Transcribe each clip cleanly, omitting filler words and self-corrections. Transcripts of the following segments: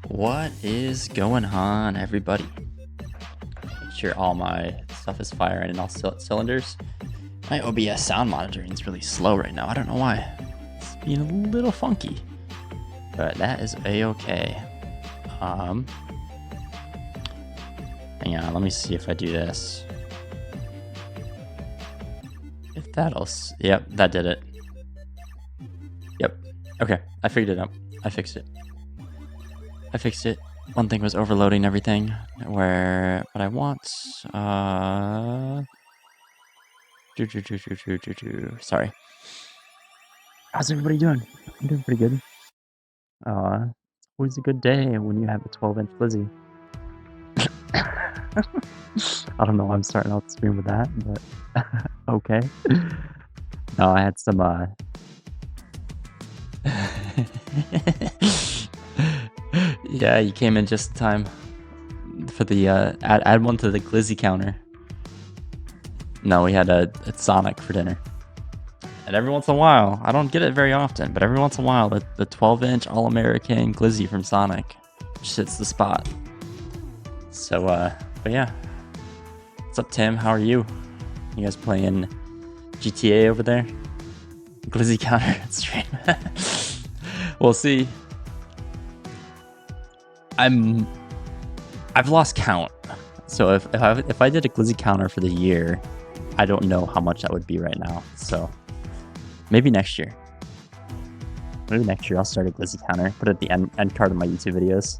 What is going on, everybody? Make sure all my stuff is firing in all cylinders. My OBS sound monitoring is really slow right now. I don't know why. It's being a little funky, but that is a-okay. Hang on, let me see if I do this. If that'll... Yep, that did it. Yep. Okay, I figured it out. I fixed it. One thing was overloading everything. What I want. Sorry. How's everybody doing? I'm doing pretty good. It's always a good day when you have a 12-inch Lizzie. I don't know why I'm starting out the stream with that, but okay. No, I had some yeah, you came in just in time for the add one to the glizzy counter. No, we had a Sonic for dinner. And every once in a while, I don't get it very often, but every once in a while, the 12-inch All-American glizzy from Sonic just hits the spot. So, but yeah. What's up, Tim? How are you? You guys playing GTA over there? Glizzy counter stream. We'll see. I've lost count. So if I did a glizzy counter for the year, I don't know how much that would be right now. So maybe next year. Maybe next year I'll start a glizzy counter. Put it at the end card of my YouTube videos.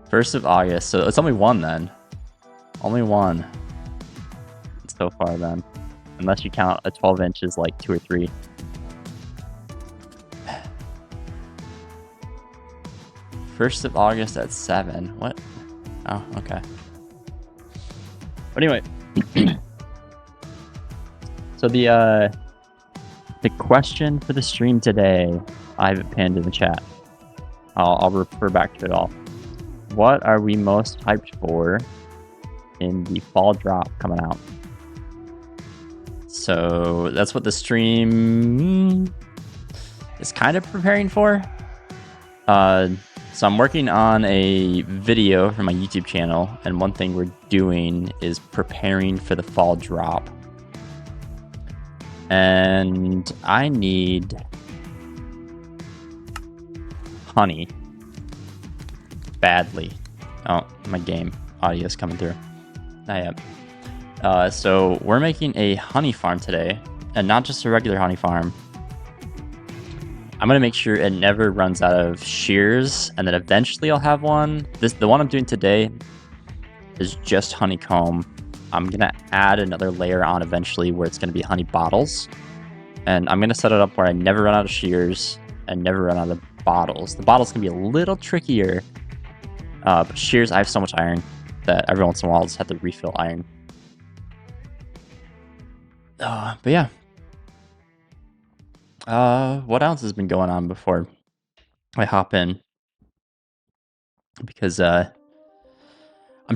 1st of August. So it's only one then. Only one. So far then. Unless you count a 12-inch as like 2 or 3. First of August at 7. What? Oh, okay. But anyway, so the question for the stream today, I have it pinned in the chat. I'll refer back to it all. What are we most hyped for in the fall drop coming out? So that's what the stream is kind of preparing for. So I'm working on a video for my YouTube channel, and one thing we're doing is preparing for the fall drop. And I need honey badly. Oh, my game audio is coming through. Not yet. So we're making a honey farm today, and not just a regular honey farm. I'm gonna make sure it never runs out of shears, and then eventually I'll have one. The one I'm doing today is just honeycomb. I'm gonna add another layer on eventually where it's gonna be honey bottles, and I'm gonna set it up where I never run out of shears and never run out of bottles. The bottles can be a little trickier, but shears, I have so much iron that every once in a while I'll just have to refill iron. But yeah. What else has been going on before I hop in? Because I'm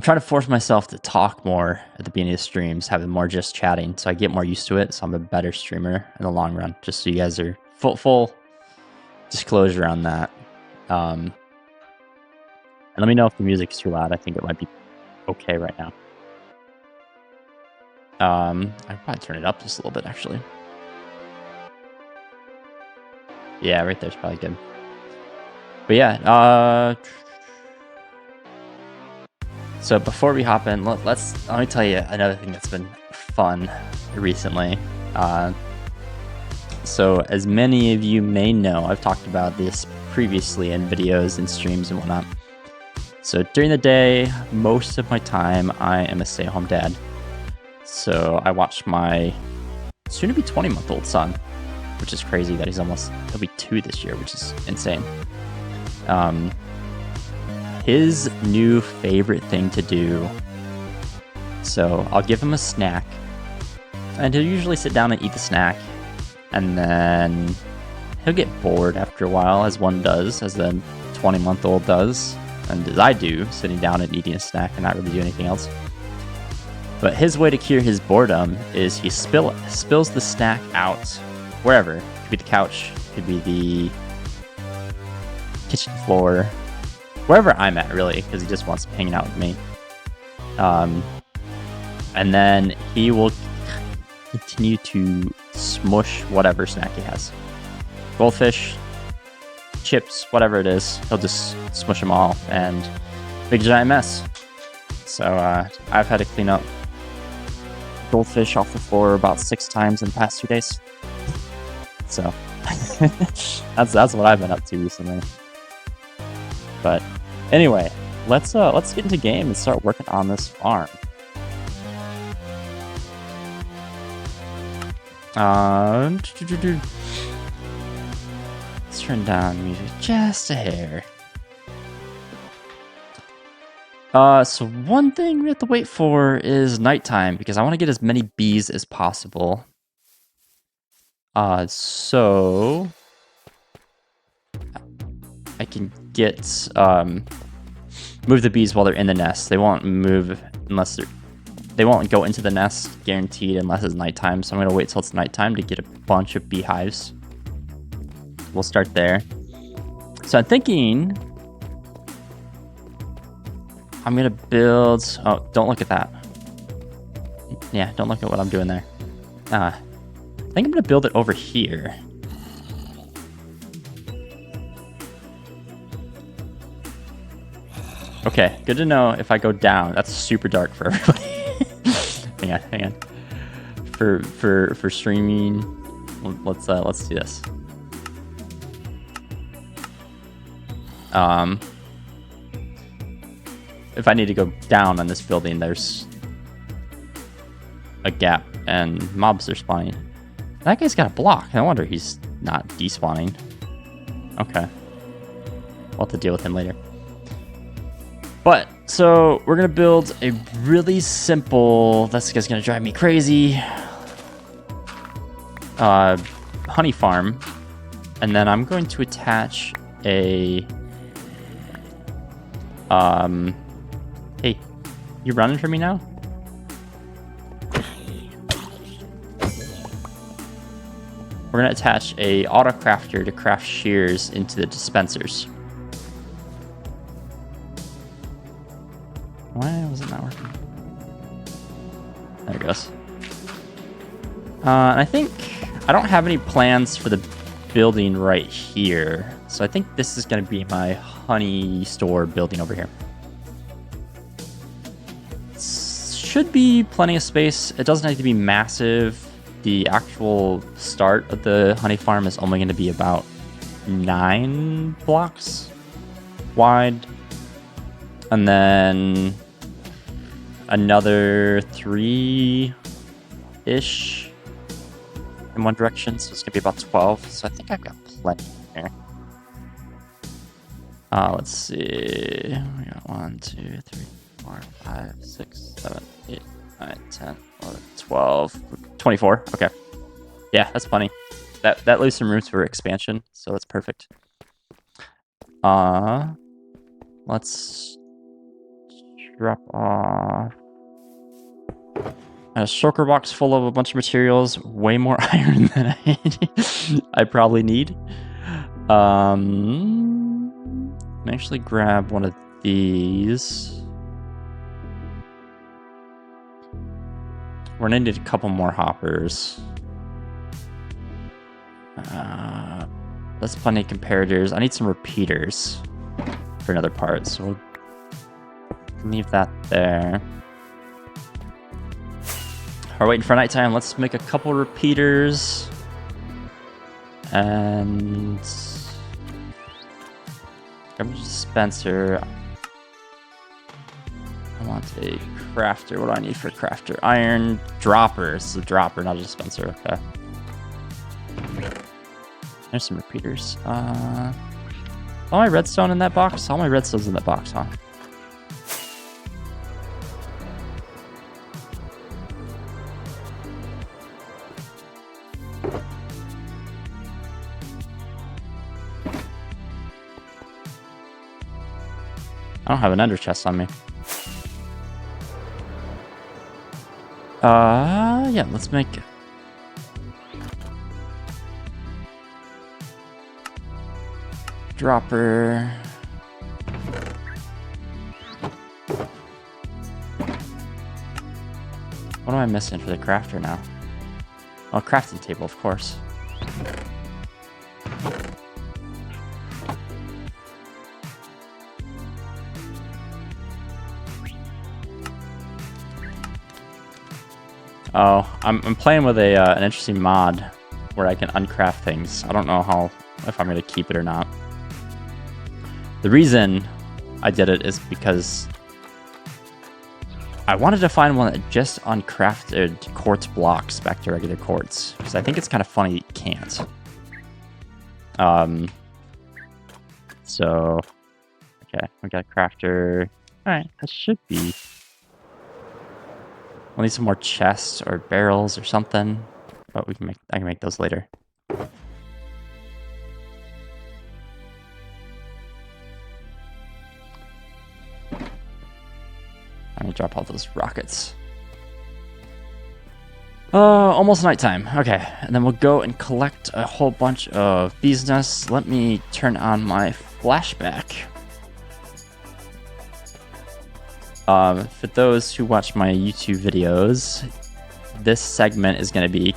trying to force myself to talk more at the beginning of streams, having more just chatting, so I get more used to it, so I'm a better streamer in the long run, just so you guys are full disclosure on that. And let me know if the music's too loud. I think it might be okay right now. I'd probably turn it up just a little bit, actually. Yeah, right there's probably good. But yeah, so before we hop in, let me tell you another thing that's been fun recently. So as many of you may know, I've talked about this previously in videos and streams and whatnot. So during the day, most of my time, I am a stay-at-home dad. So I watch my soon-to-be 20-month-old son, which is crazy that he'll be 2 this year, which is insane. His new favorite thing to do, so I'll give him a snack, and he'll usually sit down and eat the snack, and then he'll get bored after a while, as one does, as the 20-month-old does, and as I do, sitting down and eating a snack and not really do anything else. But his way to cure his boredom is he spills the snack out wherever. Could be the couch, could be the kitchen floor, wherever I'm at, really, because he just wants to hang out with me. And then he will continue to smush whatever snack he has. Goldfish, chips, whatever it is, he'll just smush them all and make a giant mess. So I've had to clean up goldfish off the floor about 6 times in the past 2 days. So that's what I've been up to recently. But anyway, let's get into game and start working on this farm. Let's turn down music just a hair. So one thing we have to wait for is nighttime because I want to get as many bees as possible. So I can get move the bees while they're in the nest. They won't move unless they won't go into the nest guaranteed unless it's nighttime. So I'm gonna wait till it's nighttime to get a bunch of beehives. We'll start there. So I'm thinking I'm gonna build. Oh, don't look at that. Yeah, don't look at what I'm doing there. I think I'm gonna build it over here. Okay, good to know if I go down. That's super dark for everybody. hang on. For streaming, let's do this. If I need to go down on this building, there's a gap and mobs are spawning. That guy's got a block. No wonder he's not despawning. Okay. We'll have to deal with him later. But, so we're going to build a really simple, this guy's going to drive me crazy, honey farm. And then I'm going to attach a, hey, you running for me now? We're going to attach a auto crafter to craft shears into the dispensers. Why was it not working? There it goes. And I think I don't have any plans for the building right here. So I think this is going to be my honey store building over here. Should be plenty of space. It doesn't have to be massive. The actual start of the honey farm is only going to be about 9 blocks wide. And then another 3-ish in one direction. So it's going to be about 12. So I think I've got plenty here. Let's see. We got 1, 2, 3, 4, 5, 6, 7, 8, 9, 10, 11, 12, 24. Okay. Yeah, that's plenty. That leaves some room for expansion, so that's perfect. Let's drop off a shulker box full of a bunch of materials, way more iron than I probably need. Actually grab one of these. We're gonna need a couple more hoppers. That's plenty of comparators. I need some repeaters for another part, so we'll leave that there. We're waiting for nighttime. Let's make a couple repeaters. And grab a dispenser. I want a crafter. What do I need for a crafter? Iron dropper. This is a dropper, not a dispenser. Okay. There's some repeaters. All my redstone in that box? All my redstone's in that box, huh? I don't have an ender chest on me. Yeah, let's make it. dropper. What am I missing for the crafter now? Oh, crafting table, of course. Oh, I'm playing with an interesting mod where I can uncraft things. I don't know if I'm gonna keep it or not. The reason I did it is because I wanted to find one that just uncrafted quartz blocks back to regular quartz, because I think it's kind of funny you can't. So, okay, we got a crafter. All right, that should be. We'll need some more chests or barrels or something, but I can make those later. I'm gonna drop all those rockets. Almost nighttime. Okay, and then we'll go and collect a whole bunch of bees nests. Let me turn on my flashback. For those who watch my YouTube videos, this segment is going to be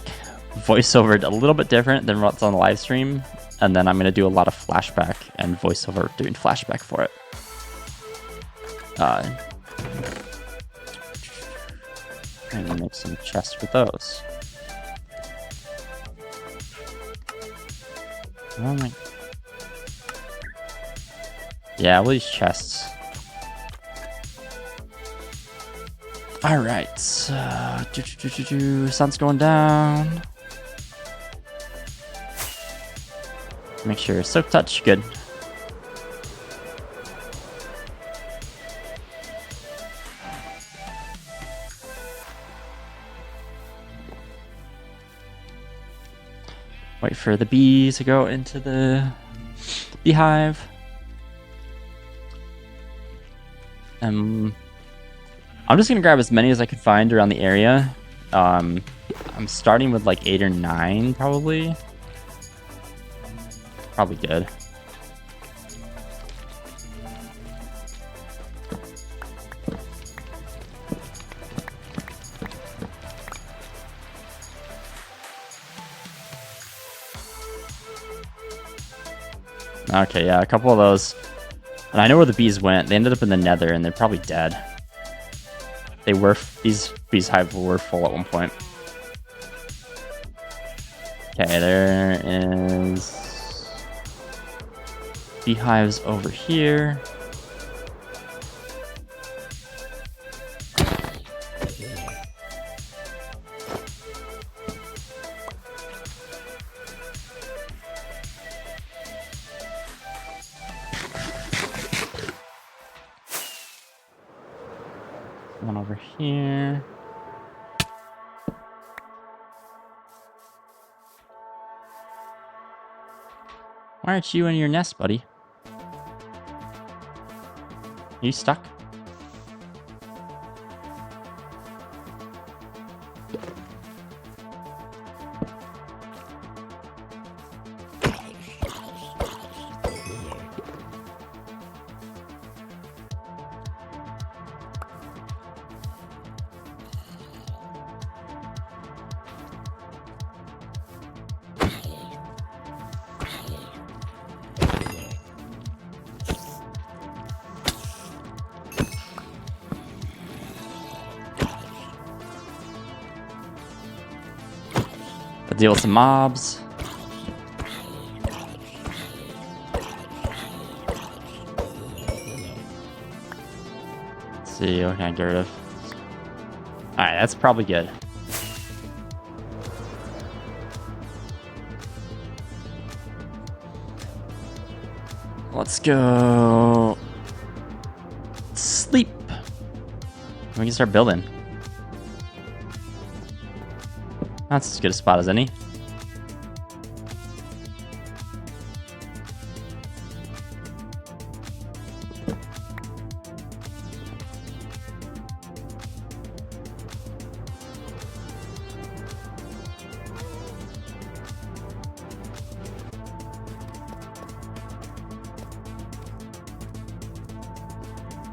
voiceovered a little bit different than what's on the live stream, and then I'm going to do a lot of flashback and voiceover doing flashback for it. I'm going to make some chests for those. Oh my... Yeah, we'll use chests. All right, sun's going down. Make sure soak touch, good. Wait for the bees to go into the beehive. I'm just gonna grab as many as I could find around the area. I'm starting with like 8 or 9, probably. Probably good. Okay, yeah, a couple of those. And I know where the bees went. They ended up in the nether, and they're probably dead. They were, these beehives were full at one point. Okay, there is beehives over here. One over here. Why aren't you in your nest, buddy? Are you stuck? Deal with some mobs. Let's see, what can I get rid of? Alright, that's probably good. Let's go sleep. We can start building. That's as good a spot as any.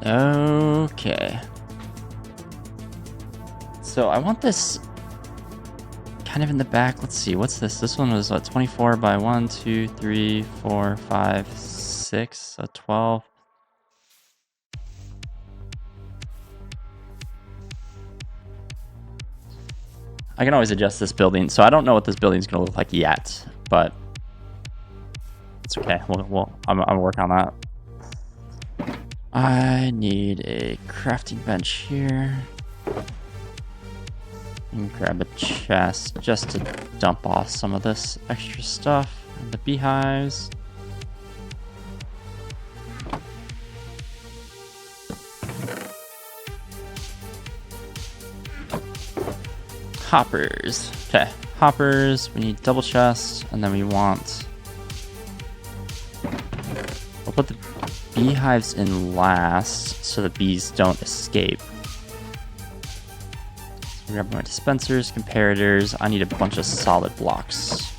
Okay. So I want this kind of in the back. Let's see. What's this? This one was 24 by 1, 2, 3, 4, 5, 6. So 12. I can always adjust this building. So I don't know what this building is going to look like yet, but it's okay. I'm working on that. I need a crafting bench here. And grab a chest just to dump off some of this extra stuff. And the beehives. Hoppers. Okay, hoppers. We need double chests, and then we want. We'll put the beehives in last so the bees don't escape. So grab my dispensers, comparators. I need a bunch of solid blocks.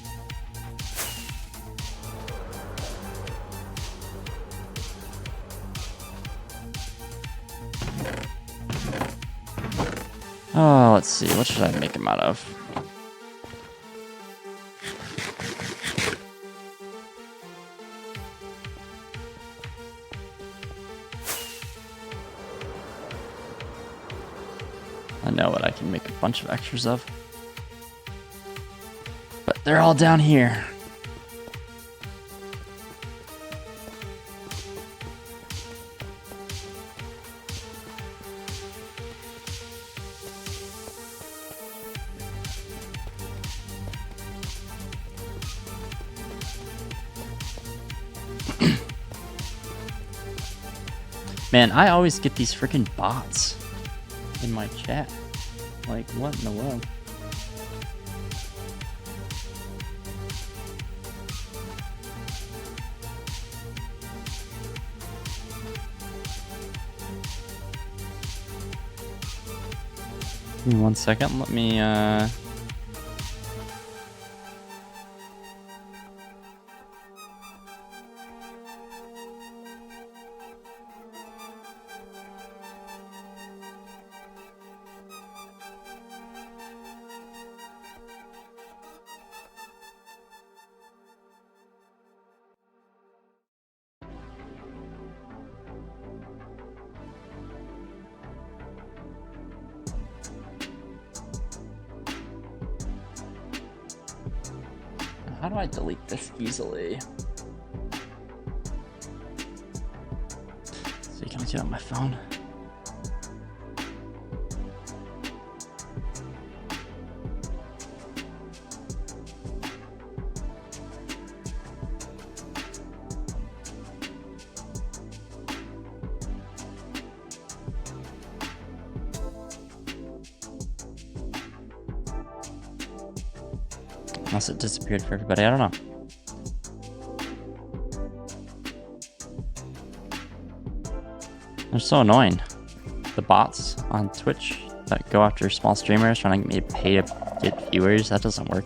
Oh, let's see. What should I make them out of? I know what I can make a bunch of extras of. But they're all down here. Man, I always get these freaking bots in my chat. Like, what in the world? Give me 1 second. Let me, how do I delete this easily? So can I do it on my phone? Unless it disappeared for everybody, I don't know. They're so annoying. The bots on Twitch that go after small streamers trying to get me to pay to get viewers, that doesn't work.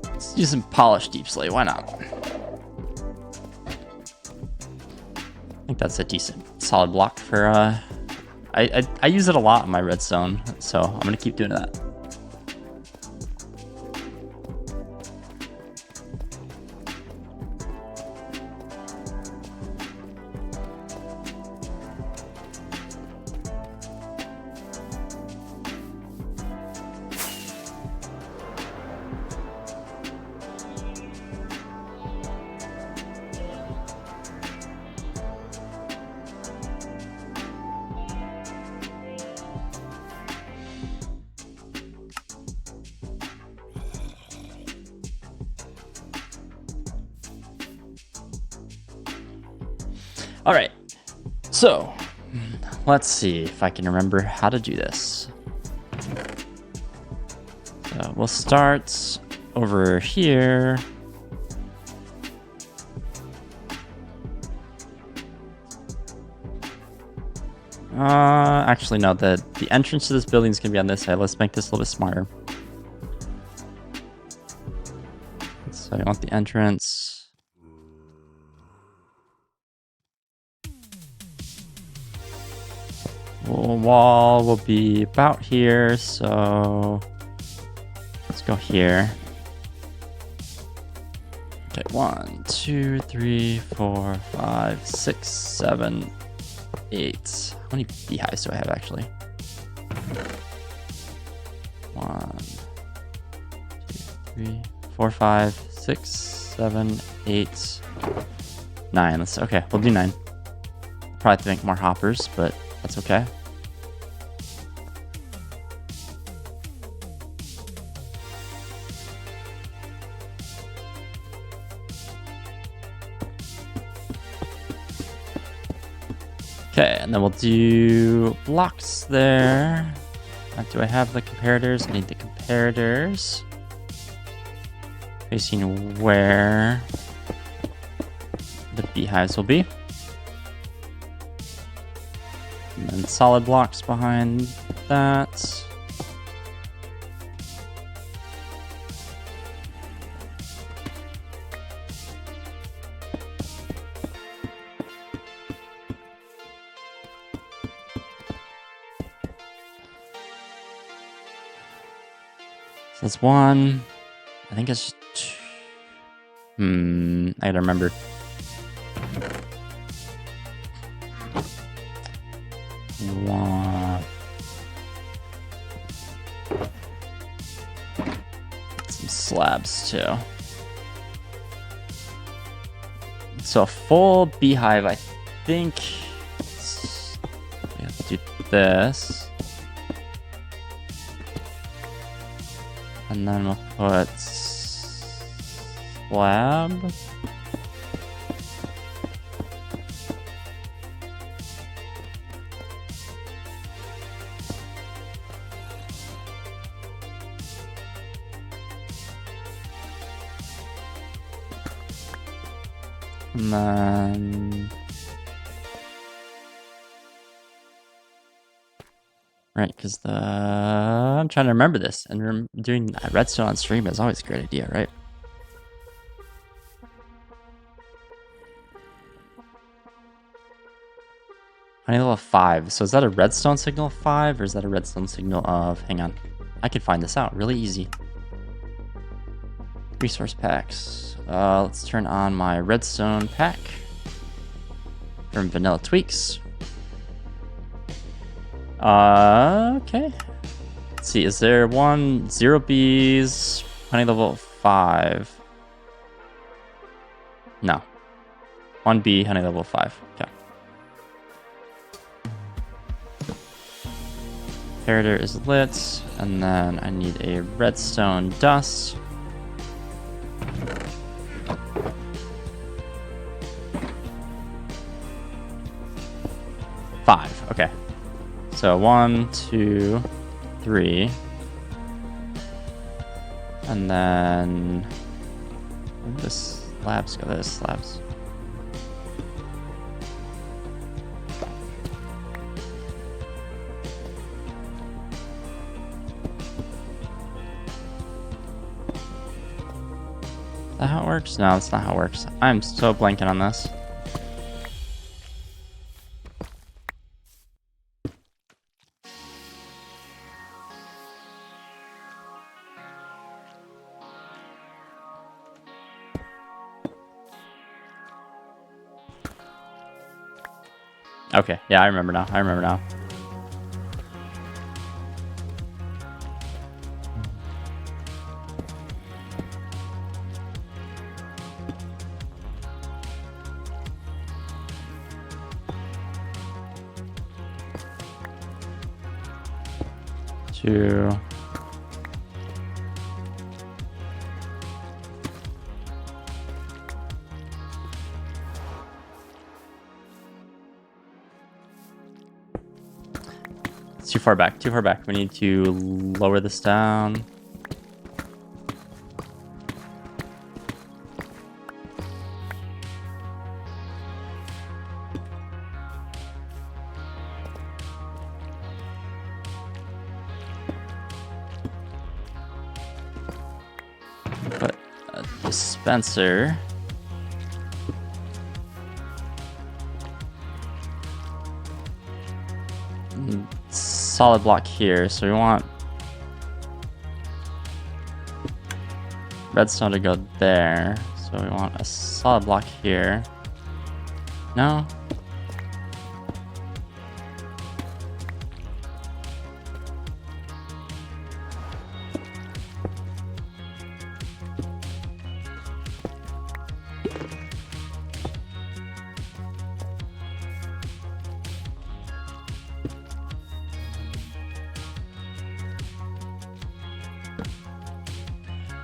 Let's do some polished deep slate, why not? I think that's a decent solid block for I use it a lot in my redstone, so I'm gonna keep doing that. All right, so let's see if I can remember how to do this. So we'll start over here. Actually, no, the entrance to this building is gonna be on this side. Let's make this a little bit smarter. So I want the entrance. Wall will be about here, so let's go here. Okay, 1, 2, 3, 4, 5, 6, 7, 8. How many beehives do I have actually? 1, 2, 3, 4, 5, 6, 7, 8, 9. Okay, we'll do 9. Probably have to make more hoppers, but that's okay. Okay, and then we'll do blocks there. Do I have the comparators? I need the comparators. Facing where the beehives will be. And then solid blocks behind that. So that's 1. I think it's 2. I gotta remember. Some slabs too. So a full beehive, I think. We have to do this. And then we'll put slab. And then... Right, because I'm trying to remember this, and doing redstone on stream is always a great idea, right? Honey level 5. So is that a redstone signal of 5, or is that a redstone signal of... Hang on. I can find this out really easy. Resource packs. Let's turn on my redstone pack from Vanilla Tweaks. Okay. Let's see, is there 0 bees, honey level 5? No. 1 bee, honey level 5. Okay. Comparator is lit, and then I need a redstone dust. Five. Okay. So 1, 2, 3. And then where do the slabs go? There's slabs. Is that how it works? No, that's not how it works. I'm so blanking on this. Okay, yeah, I remember now. I remember now. Two. It's too far back. Too far back. We need to lower this down. Put a dispenser. Solid block here, so we want redstone to go there. So we want a solid block here. No?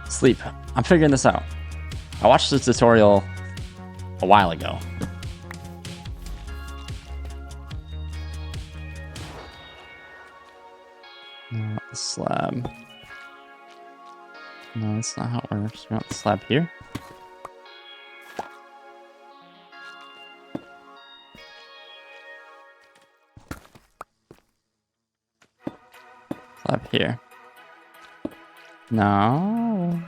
Sleep. I'm figuring this out. I watched this tutorial a while ago. Not the slab. No, that's not how it works. We want the slab here. Slab here. No.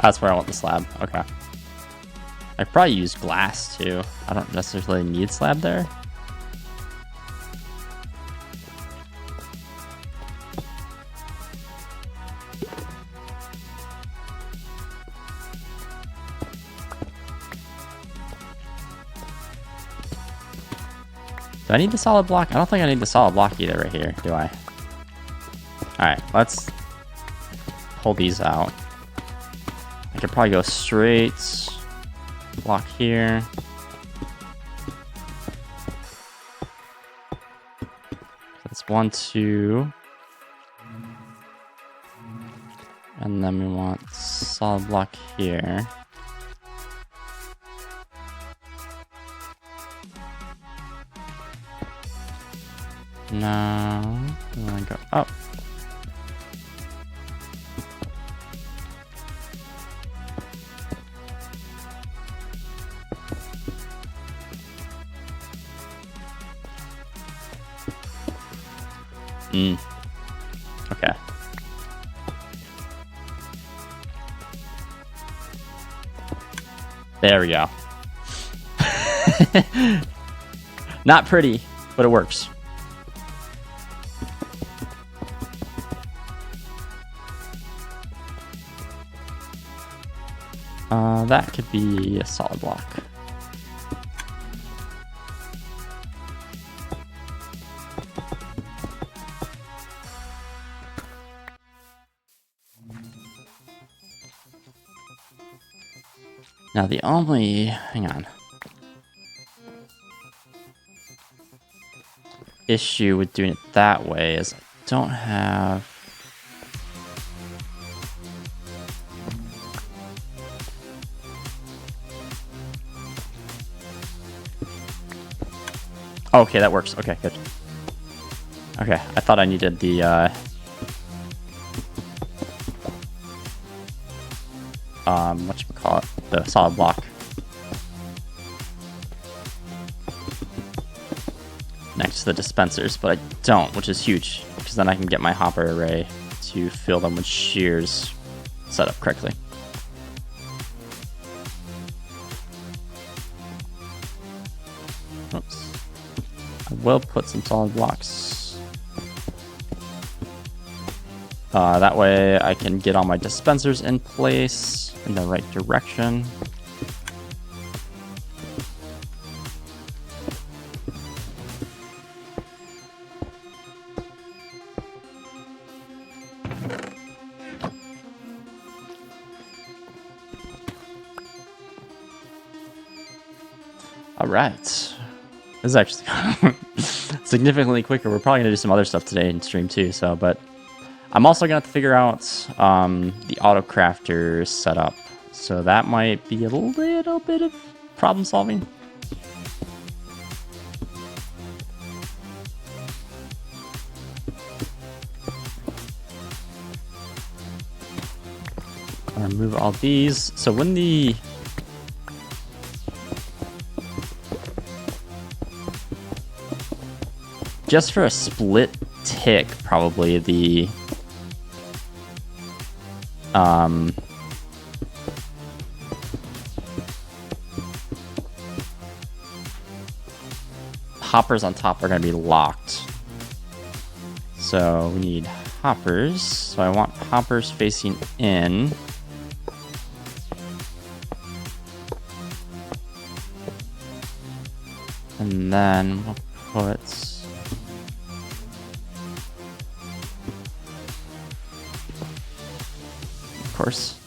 That's where I want the slab. Okay. I probably use glass too. I don't necessarily need slab there. Do I need the solid block? I don't think I need the solid block either right here, do I? Alright, let's pull these out. I could probably go straight. Block here. That's 1, 2. And then we want solid block here. No. We want to go up. Okay. There we go. Not pretty, but it works. That could be a solid block. Now the only, hang on, issue with doing it that way is I don't have, okay, that works. Okay, good. Okay, I thought I needed the, whatchamacallit, the solid block next to the dispensers, but I don't, which is huge, because then I can get my hopper array to fill them with shears set up correctly. Oops. I will put some solid blocks. That way I can get all my dispensers in place in the right direction. All right. This is actually significantly quicker. We're probably gonna do some other stuff today in stream too. So, but I'm also gonna have to figure out the auto crafter setup. So that might be a little bit of problem solving. I'll remove all these. So when the just for a split tick, probably the hoppers on top are going to be locked. So we need hoppers. So I want hoppers facing in. And then we'll put of course.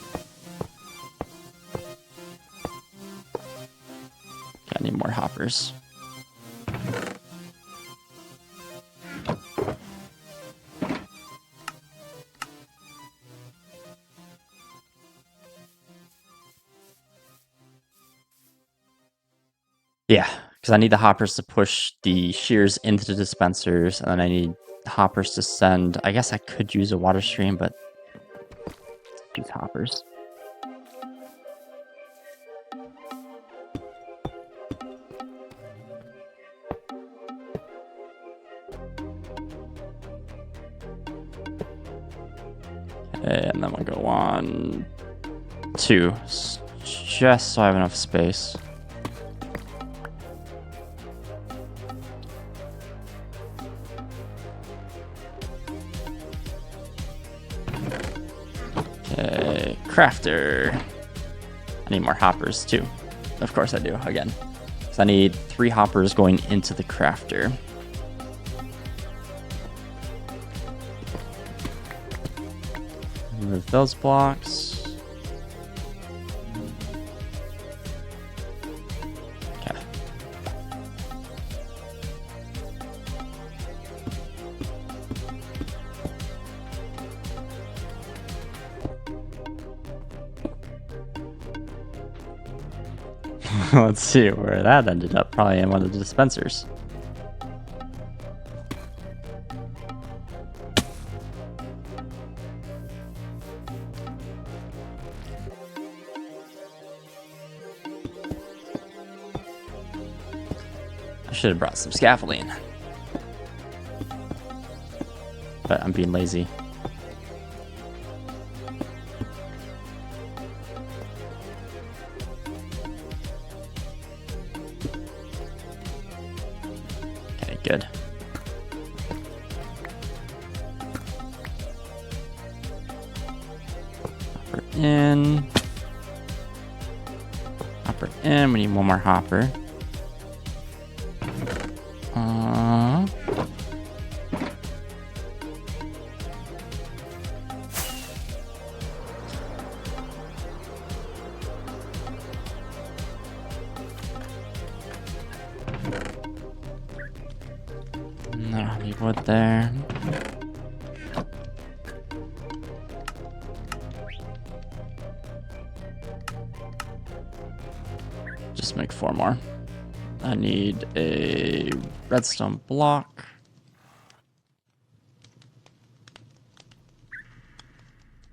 Okay, I need more hoppers. Yeah, because I need the hoppers to push the shears into the dispensers, and then I need hoppers to send. I guess I could use a water stream, but use hoppers. Okay, and then we'll go on 2, just so I have enough space. Okay, crafter. I need more hoppers too. Of course I do, again. So I need 3 hoppers going into the crafter. Remove those blocks. Okay. Let's see where that ended up. Probably in one of the dispensers. I should have brought some scaffolding. But I'm being lazy. Okay, good. Hopper in. Hopper in. We need one more hopper. No, need wood there. Just make 4 more. I need a redstone block.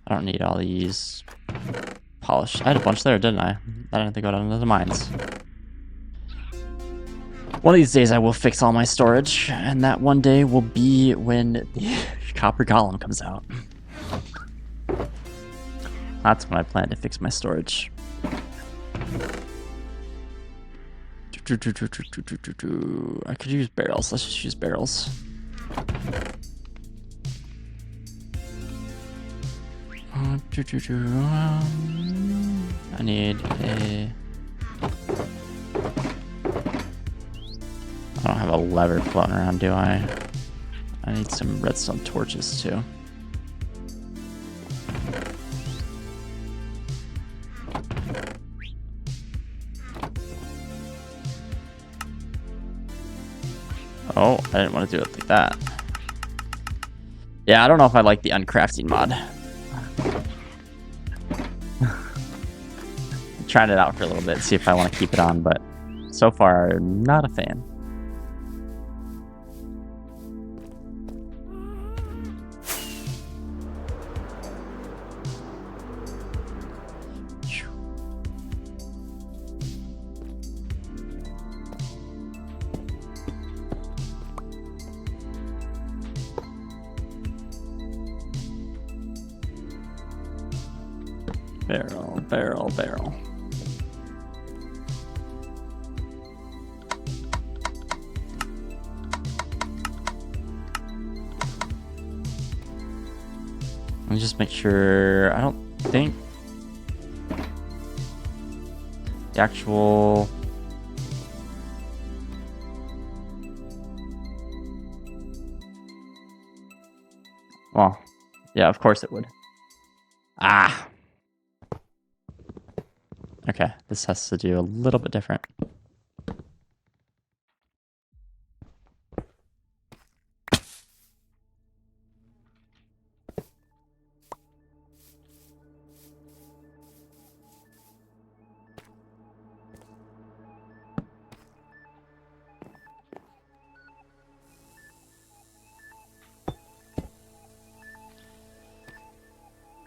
I don't need all these polished. I had a bunch there, didn't I? I didn't have to go down to the mines. One of these days I will fix all my storage, and that one day will be when the copper golem comes out. That's when I plan to fix my storage. I could use barrels. Let's just use barrels. I need a... I don't have a lever floating around, do I? I need some redstone torches too. Oh, I didn't want to do it like that. Yeah, I don't know if I like the uncrafting mod. I'm trying it out for a little bit, see if I want to keep it on, but so far, not a fan. Barrel, barrel, barrel. Let me just make sure. I don't think the actual. Well, yeah, of course it would. Ah. Okay, this has to do a little bit different.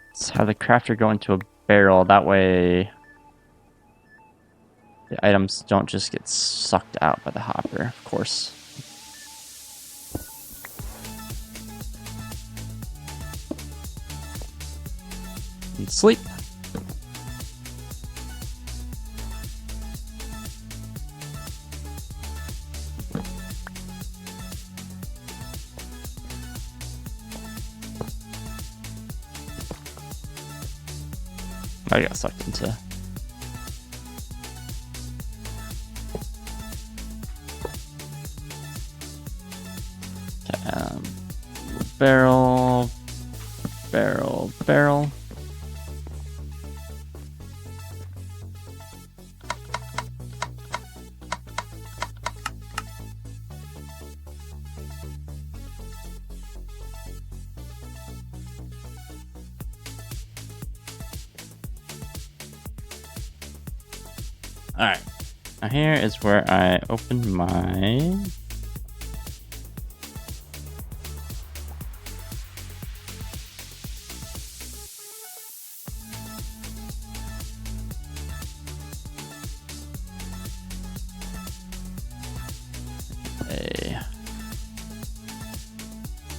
Let's have the crafter go into a barrel. That way the items don't just get sucked out by the hopper, of course. And sleep. I got sucked into. Okay, barrel, barrel, barrel. All right, now here is where I open my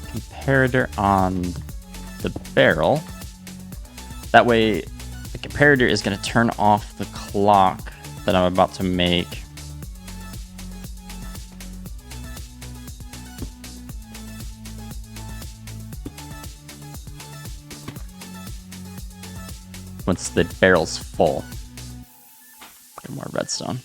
comparator on the barrel. That way the comparator is going to turn off the clock that I'm about to make. Once the barrel's full. Get more redstone.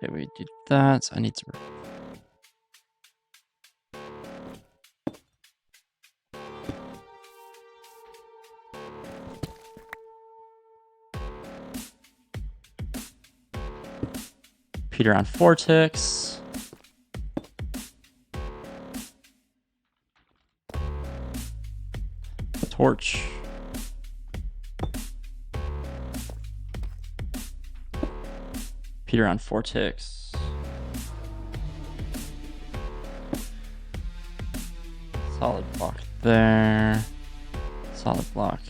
Okay, we did that. I need to. Repeater on 4 ticks. Torch. Repeater on 4 ticks. Solid block there. Solid block.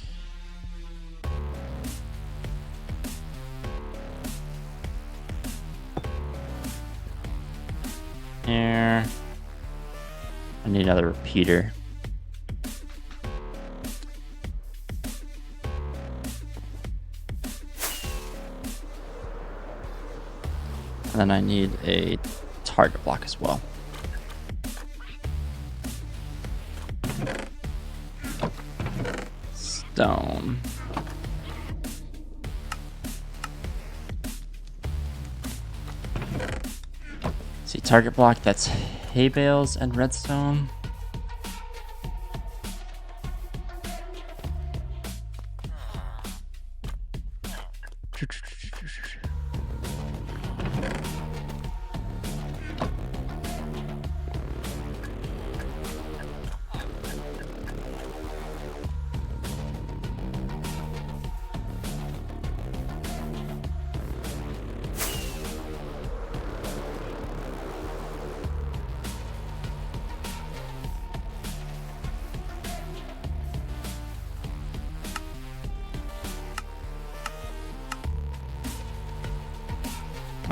Here. I need another repeater. And then I need a target block as well. Stone. See, target block, that's hay bales and redstone.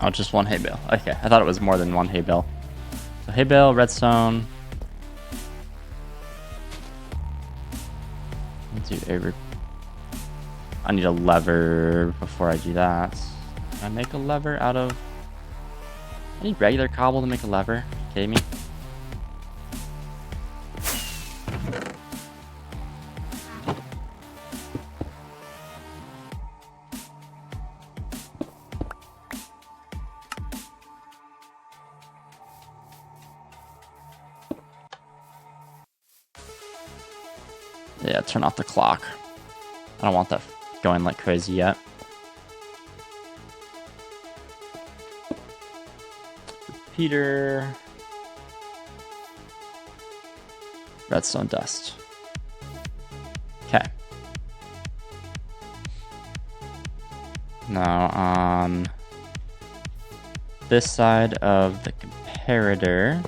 Oh, just one hay bale. Okay, I thought it was more than one hay bale. So hay bale, redstone. Let's do I need a lever before I do that. Can I make a lever out of... I need regular cobble to make a lever. Are you kidding me? Yeah, turn off the clock. I don't want that going like crazy yet. Repeater. Redstone dust. Okay. Now on this side of the comparator,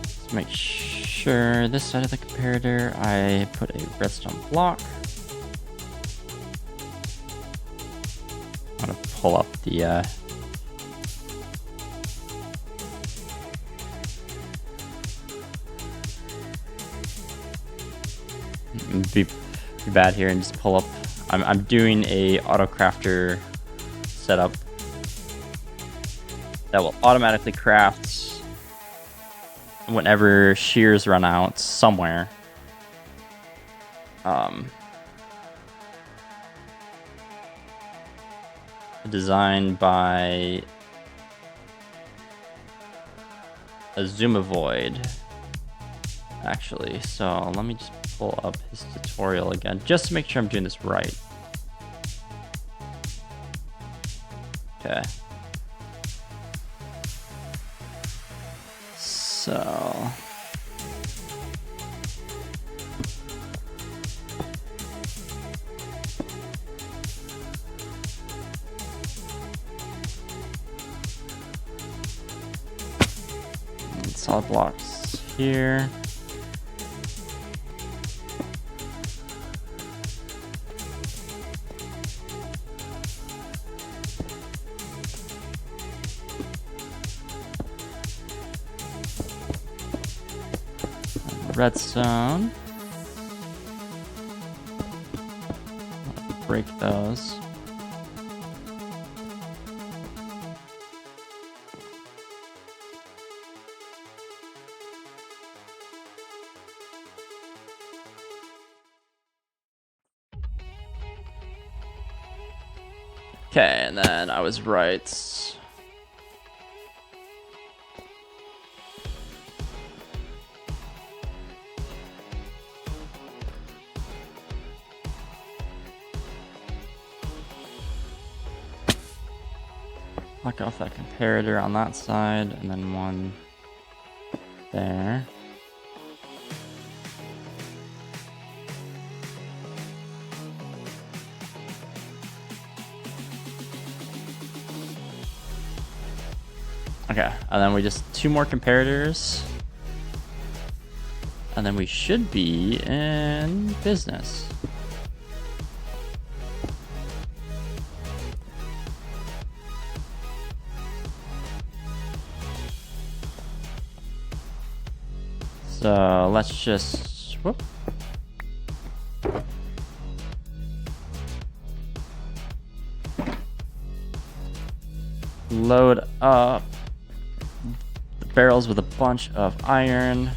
let's make sure this side of the comparator I put a redstone block. I'm gonna pull up the be bad here and just pull up. I'm doing a auto crafter setup that will automatically craft whenever shears run out somewhere. Designed by Azumavoid, actually. So let me just pull up his tutorial again, just to make sure I'm doing this right. Okay. So... solid blocks here. Redstone. Break those. Okay, and then I was right. Lock off that comparator on that side, and then one there. Okay, and then we just 2 more comparators. And then we should be in business. So let's just, whoop. Load up the barrels with a bunch of iron.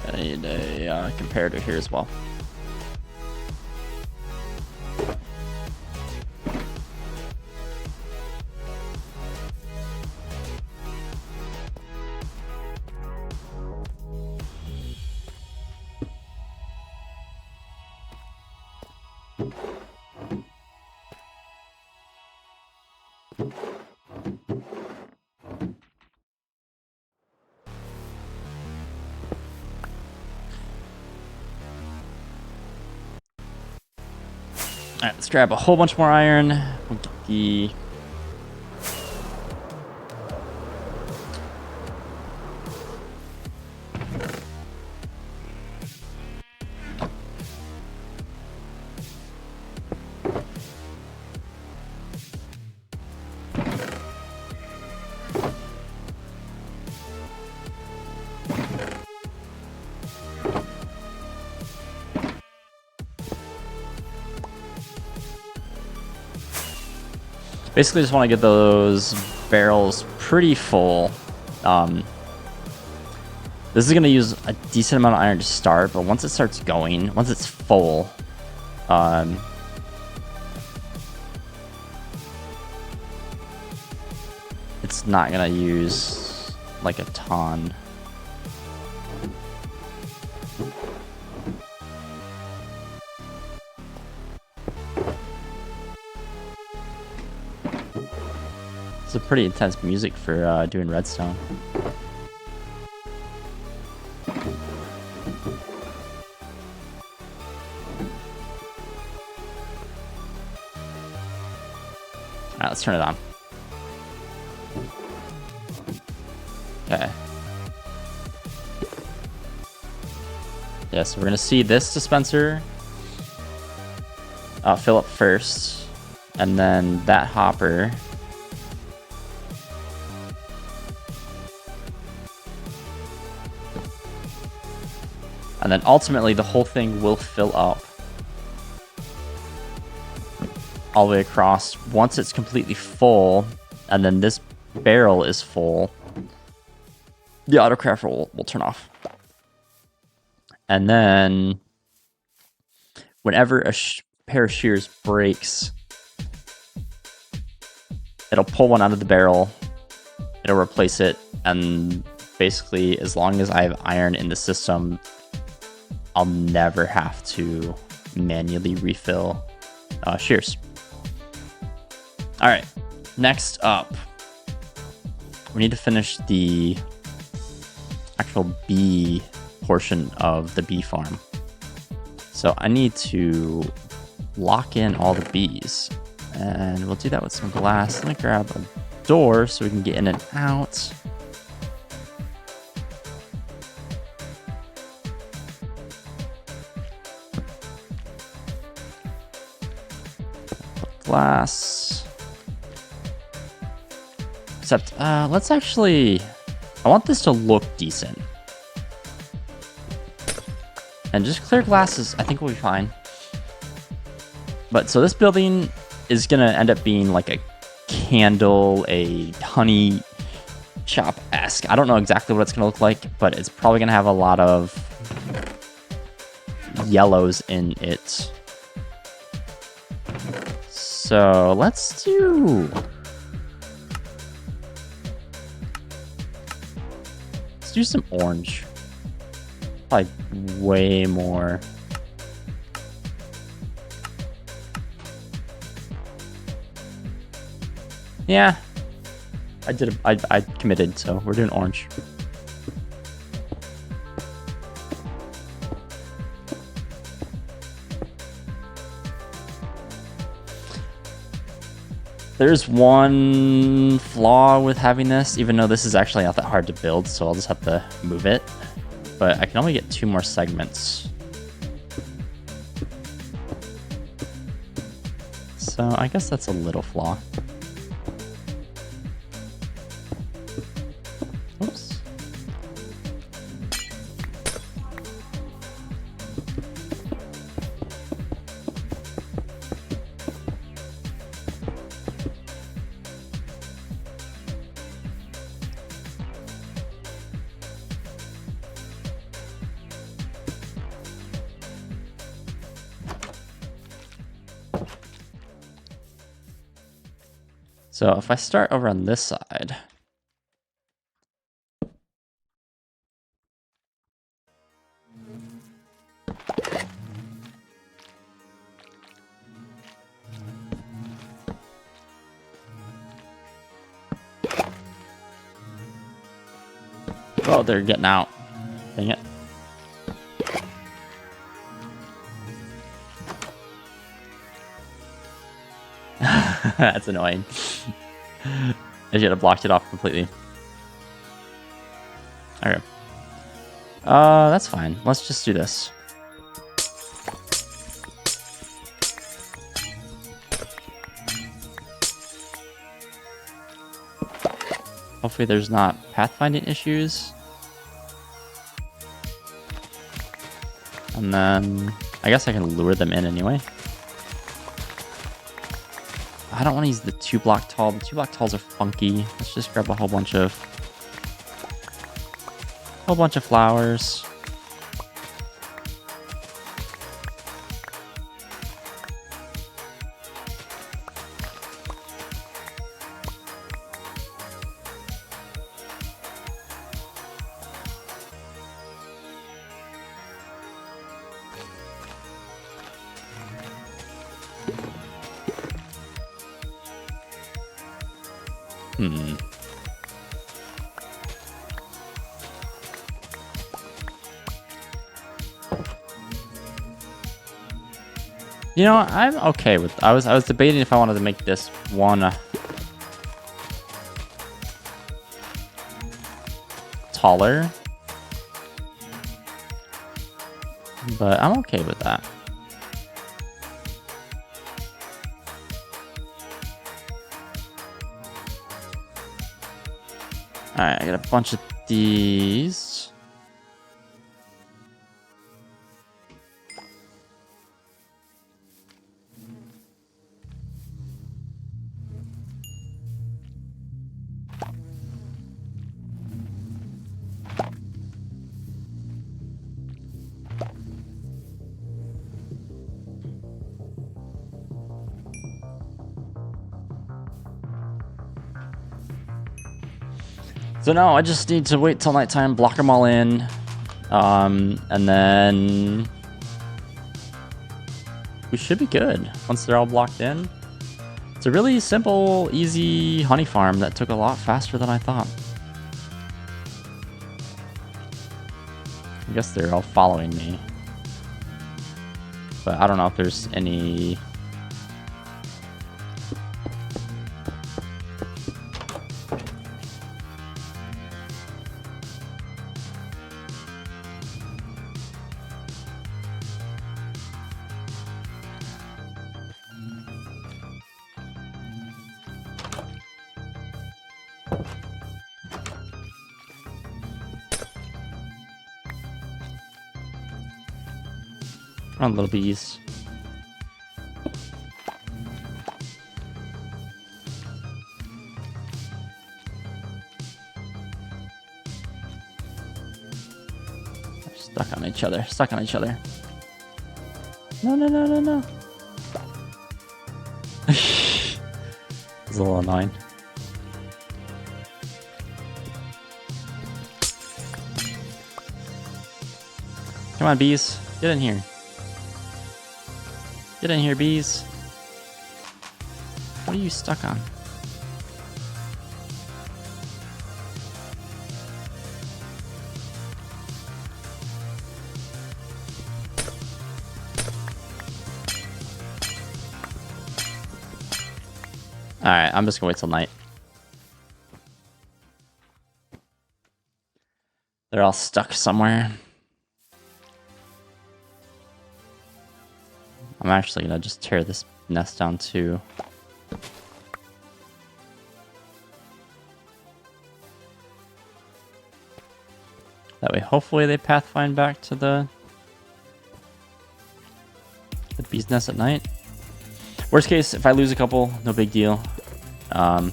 I need a comparator here as well. Alright, let's grab a whole bunch more iron. We'll get the... Basically, just want to get those barrels pretty full. This is going to use a decent amount of iron to start, but once it starts going, once it's full, it's not going to use like a ton. It's a pretty intense music for doing redstone. Alright, let's turn it on. Okay. Yeah, so we're gonna see this dispenser fill up first, and then that hopper. And then ultimately the whole thing will fill up all the way across once it's completely full, and then this barrel is full, the autocrafter will turn off. And then whenever a pair of shears breaks, it'll pull one out of the barrel, it'll replace it, and basically as long as I have iron in the system, I'll never have to manually refill shears. All right, next up, we need to finish the actual bee portion of the bee farm. So I need to lock in all the bees, and we'll do that with some glass. Let me grab a door so we can get in and out. Glass. Except, let's actually... I want this to look decent. And just clear glasses, I think we'll be fine. But, so this building is gonna end up being like a candle, a honey shop-esque. I don't know exactly what it's gonna look like, but it's probably gonna have a lot of yellows in it. So, let's do some orange. Like way more. Yeah, I committed, so we're doing orange. There's one flaw with having this, even though this is actually not that hard to build, so I'll just have to move it. But I can only get 2 more segments. So I guess that's a little flaw. Oops. So if I start over on this side, Oh, they're getting out. Dang it. That's annoying. I should have blocked it off completely. Okay. That's fine. Let's just do this. Hopefully there's not pathfinding issues. And then I guess I can lure them in anyway. I don't want to use the 2-block tall. The 2-block talls are funky. Let's just grab a whole bunch of flowers. You know, I'm okay with. I was debating if I wanted to make this one taller, but I'm okay with that. All right, I got a bunch of these. So now I just need to wait till nighttime, block them all in, and then we should be good once they're all blocked in. It's a really simple, easy honey farm that took a lot faster than I thought. I guess they're all following me, but I don't know if there's any... Run, little bees. They're stuck on each other. Stuck on each other. No, no, no, no, no. It's a little annoying. Come on, bees. Get in here. Get in here, bees. What are you stuck on? Alright, I'm just gonna wait till night. They're all stuck somewhere. I'm actually gonna just tear this nest down too. That way, hopefully they pathfind back to the bee's nest at night. Worst case, if I lose a couple, no big deal. I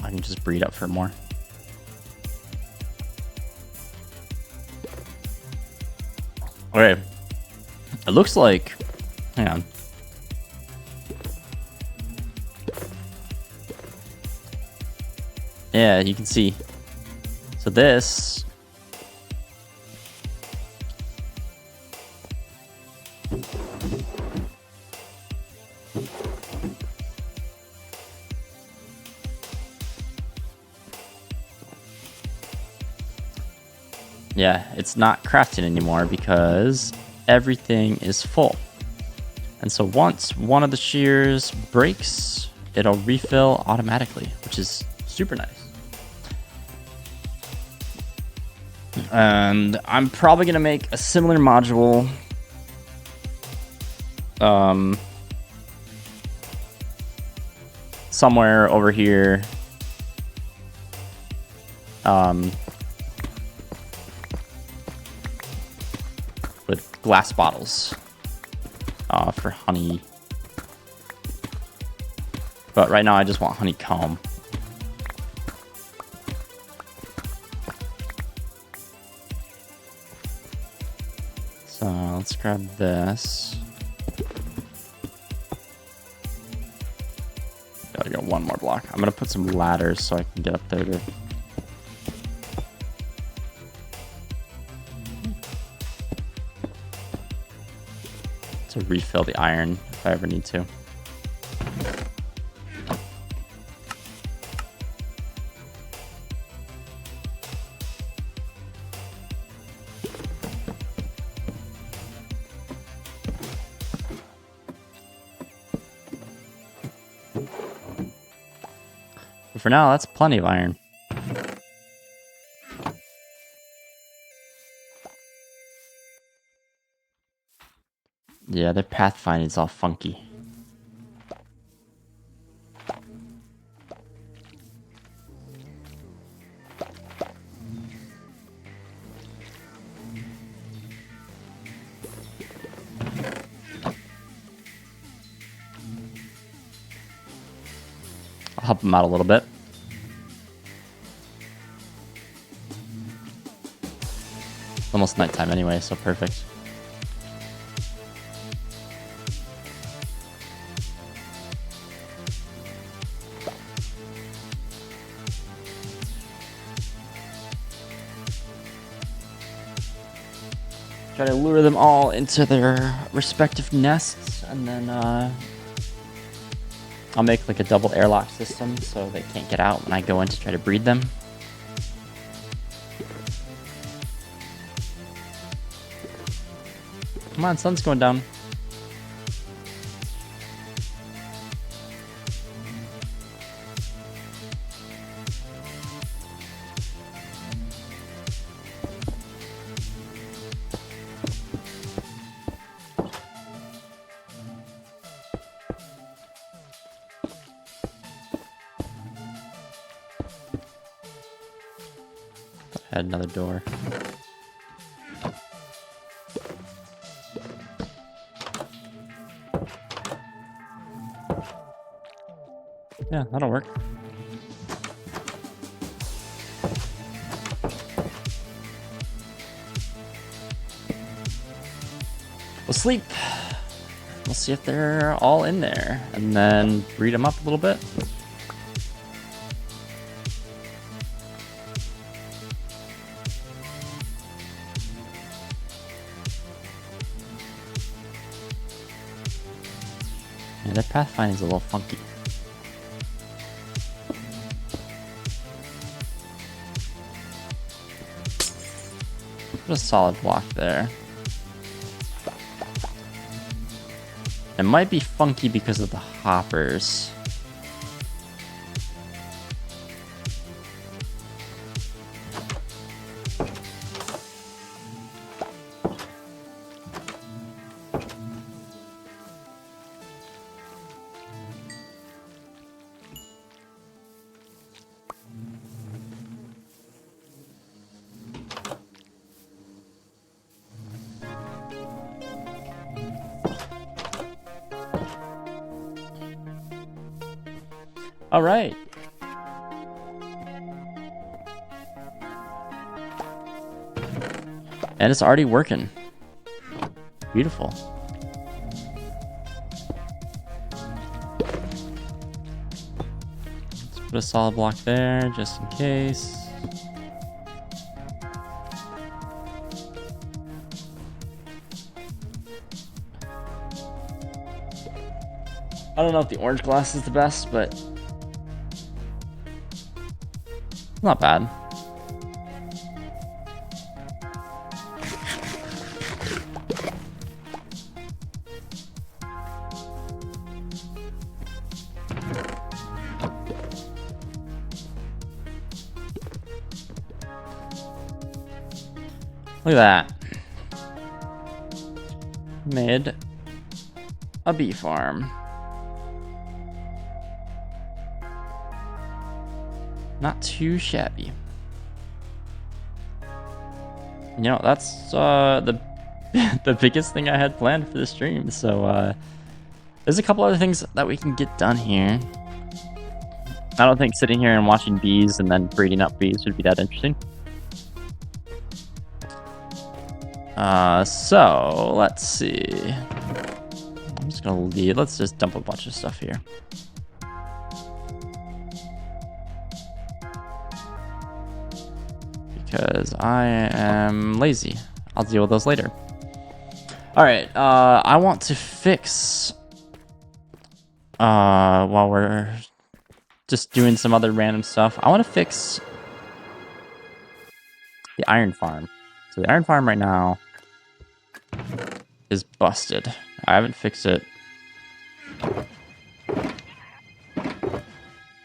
can just breed up for more. Okay. It looks like... Hang on. Yeah, you can see. So this... Yeah, it's not crafting anymore because everything is full. And so once one of the shears breaks, it'll refill automatically, which is super nice. And I'm probably going to make a similar module somewhere over here. With glass bottles for honey. But right now I just want honeycomb. So let's grab this. Gotta go one more block. I'm gonna put some ladders so I can get up there to refill the iron if I ever need to. But for now, that's plenty of iron. Yeah, their pathfinding is all funky. I'll help them out a little bit. It's almost nighttime anyway, so perfect. Try to lure them all into their respective nests, and then I'll make like a double airlock system so they can't get out when I go in to try to breed them. Come on, sun's going down. Add another door. Yeah, that'll work. We'll sleep. We'll see if they're all in there, and then breed them up a little bit. Yeah, their pathfinding is a little funky. Put a solid block there. It might be funky because of the hoppers. All right. And it's already working. Beautiful. Let's put a solid block there just in case. I don't know if the orange glass is the best, but not bad. Look at that. Made a bee farm. Not too shabby. You know, that's the the biggest thing I had planned for the stream. So there's a couple other things that we can get done here. I don't think sitting here and watching bees and then breeding up bees would be that interesting. So let's see. I'm just gonna leave. Let's just dump a bunch of stuff here. Because I am lazy. I'll deal with those later. All right. I want to fix. While we're just doing some other random stuff, I want to fix the iron farm. So the iron farm right now is busted. I haven't fixed it.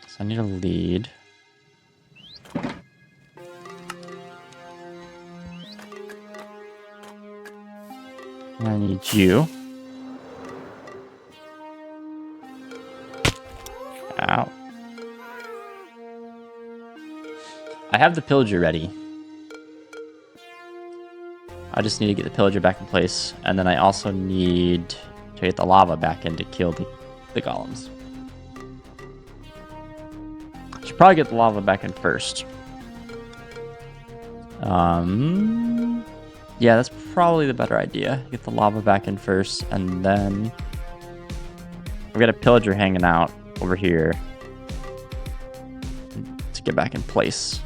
So I need a lead. I need you. Ow. I have the pillager ready. I just need to get the pillager back in place, and then I also need to get the lava back in to kill the golems. Should probably get the lava back in first. Yeah, that's probably the better idea. Get the lava back in first, and then we've got a pillager hanging out over here to get back in place.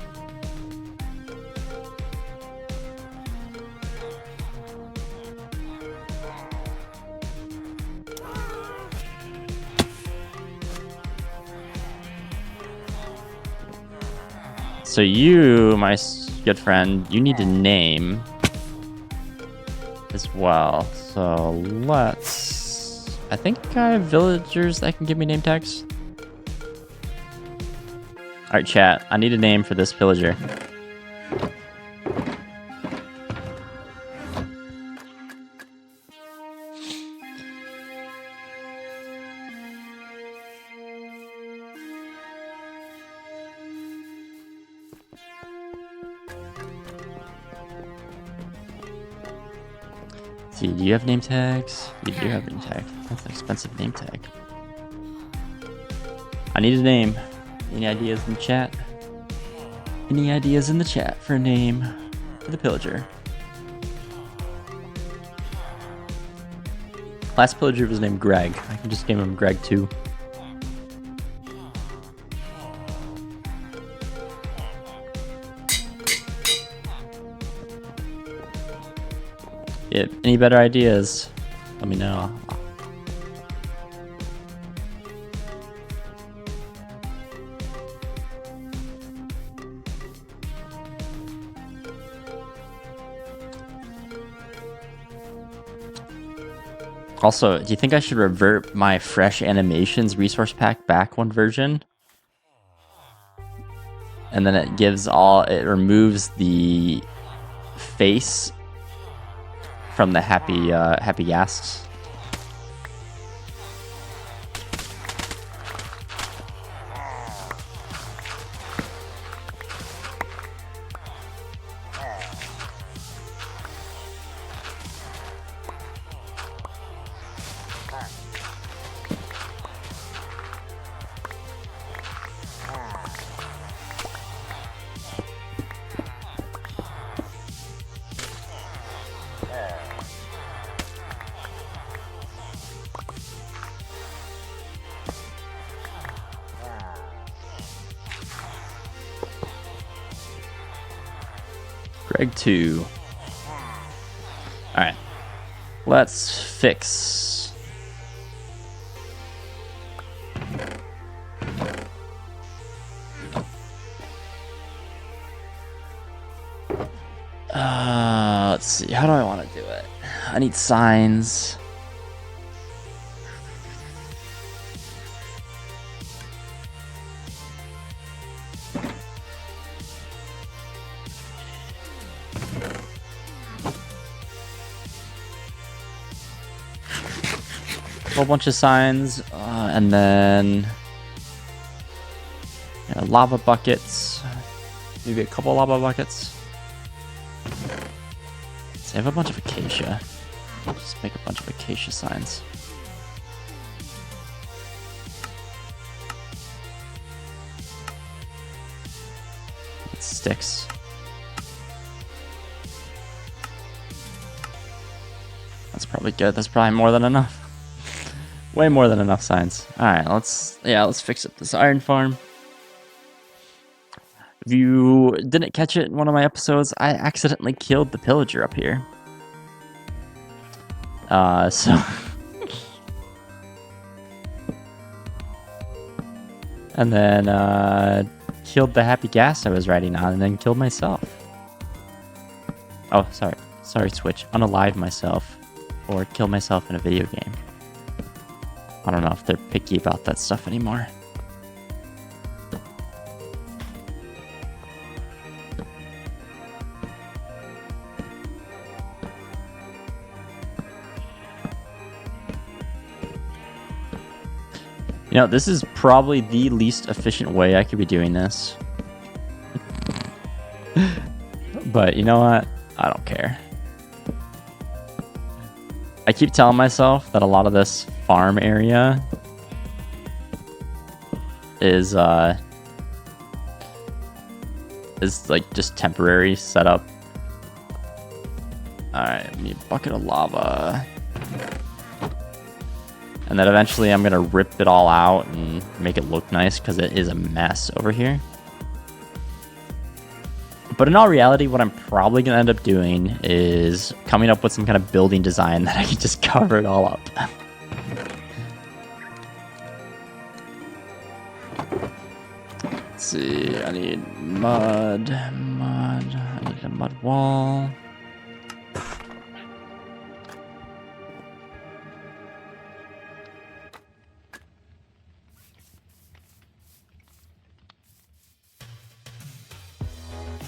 So you, my good friend, you need a name as well. So let's... I think I have villagers that can give me name tags. Alright, chat. I need a name for this villager. See, do you have name tags? You do have name tag. That's an expensive name tag. I need a name. Any ideas in the chat? Any ideas in the chat for a name for the pillager? Last pillager was named Greg. I can just name him Greg too. Yeah, any better ideas? Let me know. Also, do you think I should revert my Fresh Animations resource pack back one version? And then it removes the face from the happy Yasks. Greg 2. Alright. Let's fix. Let's see. How do I want to do it? I need signs. whole bunch of signs, and then lava buckets. Maybe a couple lava buckets. Save a bunch of acacia. Just make a bunch of acacia signs. It sticks. That's probably good. That's probably more than enough. Way more than enough signs. Alright, let's fix up this iron farm. If you didn't catch it in one of my episodes, I accidentally killed the pillager up here. So... and then, killed the happy gas I was riding on, and then killed myself. Oh, sorry. Sorry, Twitch. Unalive myself. Or kill myself in a video game. I don't know if they're picky about that stuff anymore. You know, this is probably the least efficient way I could be doing this. But you know what? I don't care. I keep telling myself that a lot of this farm area is like just temporary setup. Alright, I need a bucket of lava. And then eventually I'm gonna rip it all out and make it look nice because it is a mess over here. But in all reality, what I'm probably gonna end up doing is coming up with some kind of building design that I can just cover it all up. Let's see, I need mud, I need a mud wall.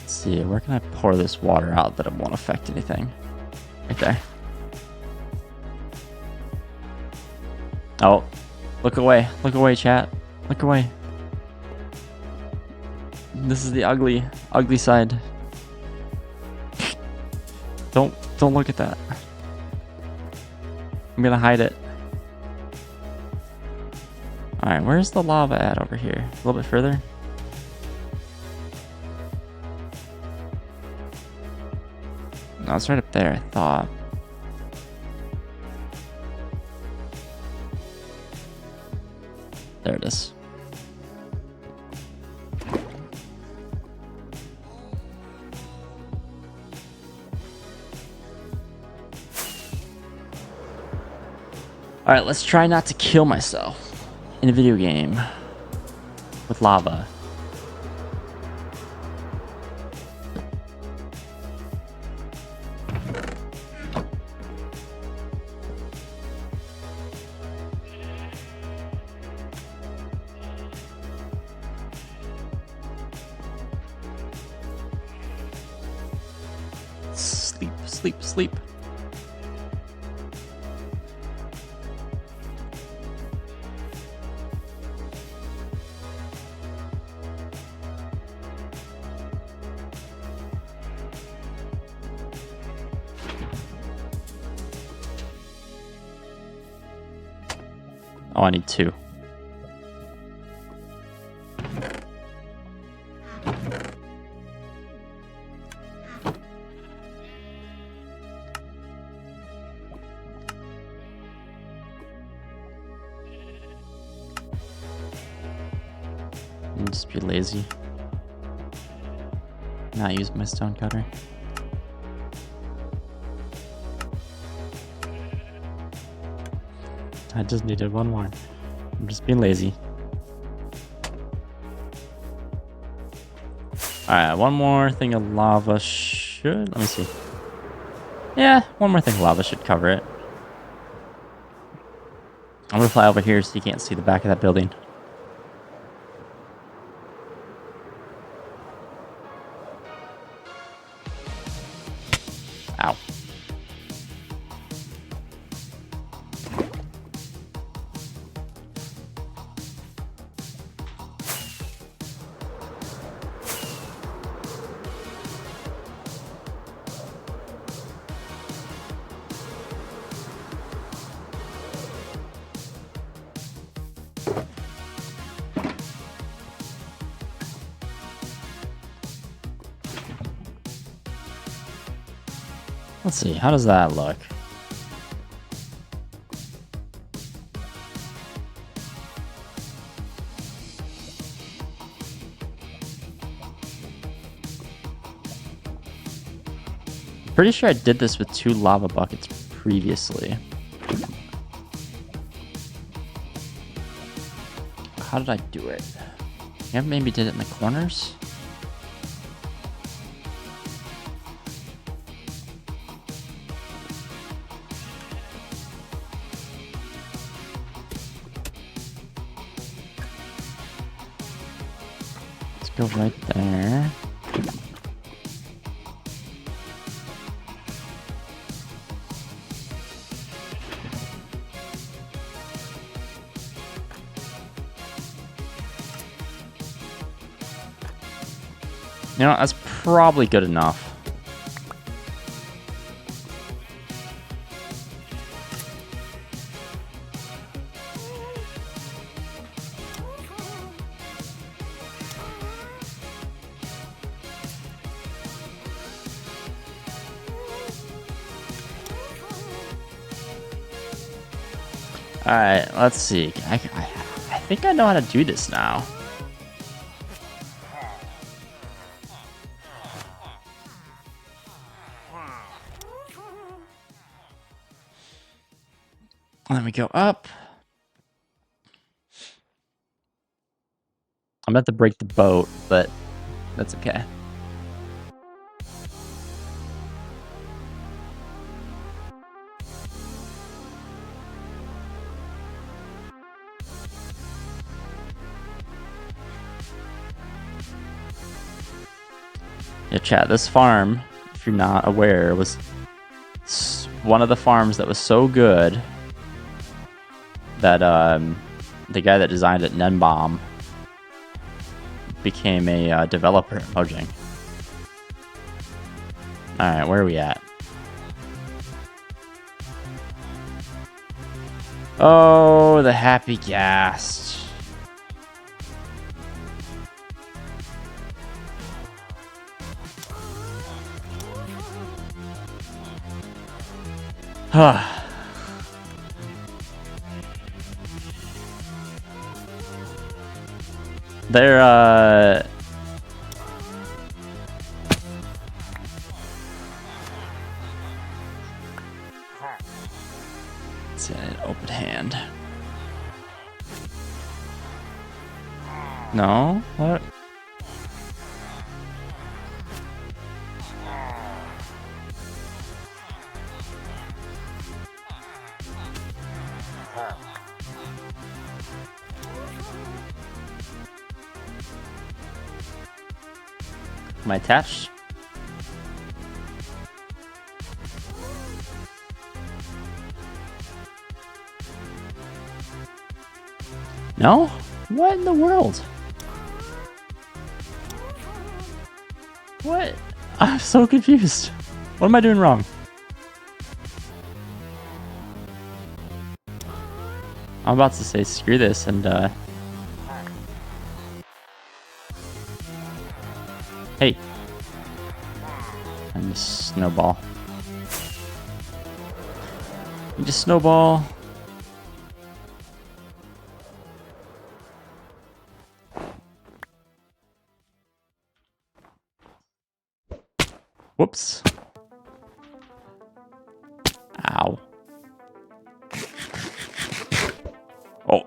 See, where can I pour this water out that it won't affect anything? Right there. Oh, look away, chat. Look away. This is the ugly side. Don't look at that. I'm gonna hide it. All right, where's the lava at over here? A little bit further. No, it's right up there, I thought. There it is. Alright, let's try not to kill myself in a video game with lava. Sleep. Oh, I need 2. Just be lazy. Not use my stone cutter. I just needed 1 more. I'm just being lazy. Alright, 1 more thing of lava should... Let me see. Yeah, 1 more thing of lava should cover it. I'm gonna fly over here so you can't see the back of that building. Ow. Let's see, how does that look? Pretty sure I did this with 2 lava buckets previously. How did I do it? Yeah, maybe did it in the corners? Let's go right there. You know, that's probably good enough. Alright, let's see. I think I know how to do this now. Then we go up. I'm about to break the boat, but that's okay. Yeah, chat, this farm, if you're not aware, was one of the farms that was so good that the guy that designed it, Nenbom, became a developer at Mojang. Alright, where are we at? Oh, the happy ghast. They're it's an open hand. No? What? Am I attached? No? What in the world? What? I'm so confused. What am I doing wrong? I'm about to say screw this and hey. And just snowball. And just snowball. Whoops. Ow. Oh.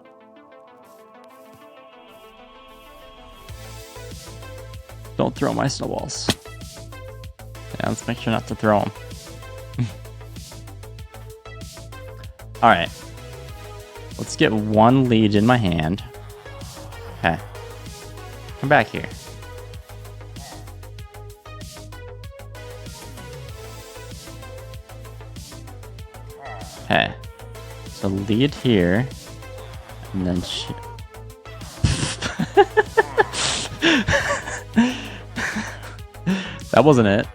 Don't throw my snowballs. Yeah, let's make sure not to throw them. Alright. Let's get one lead in my hand. Okay. Come back here. Okay. So lead here. And then that wasn't it.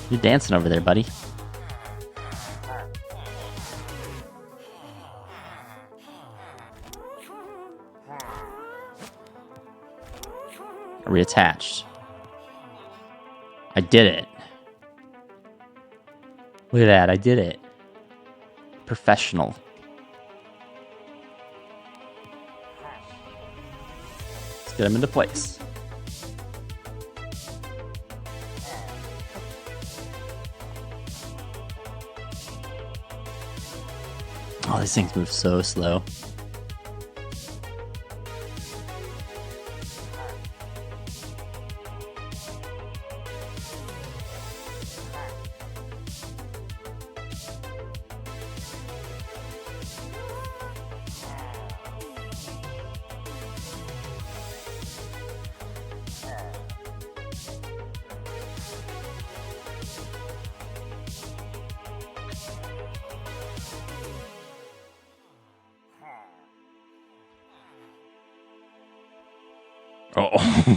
You dancing over there, buddy? Reattached. I did it. Look at that, I did it. Professional. Let's get them into place. Oh, these things move so slow.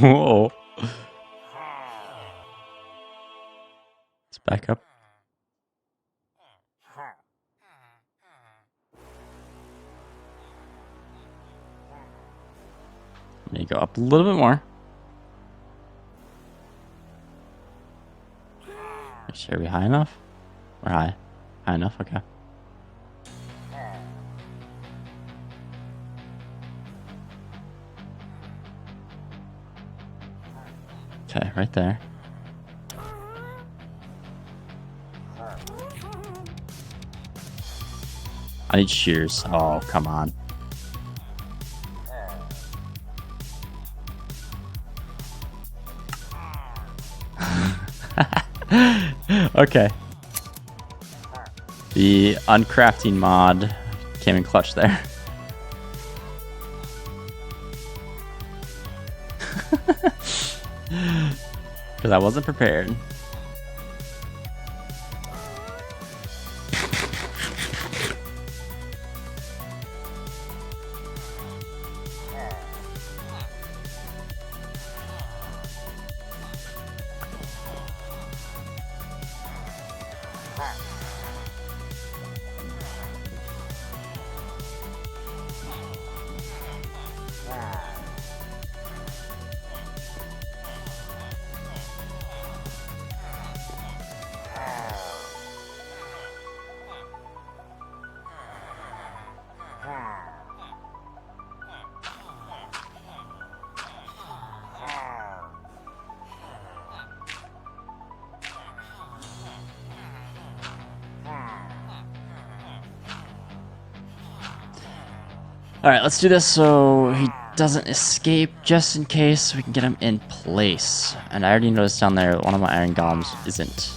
Oh. Let's back up. I'm gonna go up a little bit more. Make sure we're high enough. We're high. High enough, okay. Okay, right there. I need shears. Oh, come on. Okay. The uncrafting mod came in clutch there. Because I wasn't prepared. Alright, let's do this so he doesn't escape, just in case we can get him in place. And I already noticed down there one of my iron golems isn't.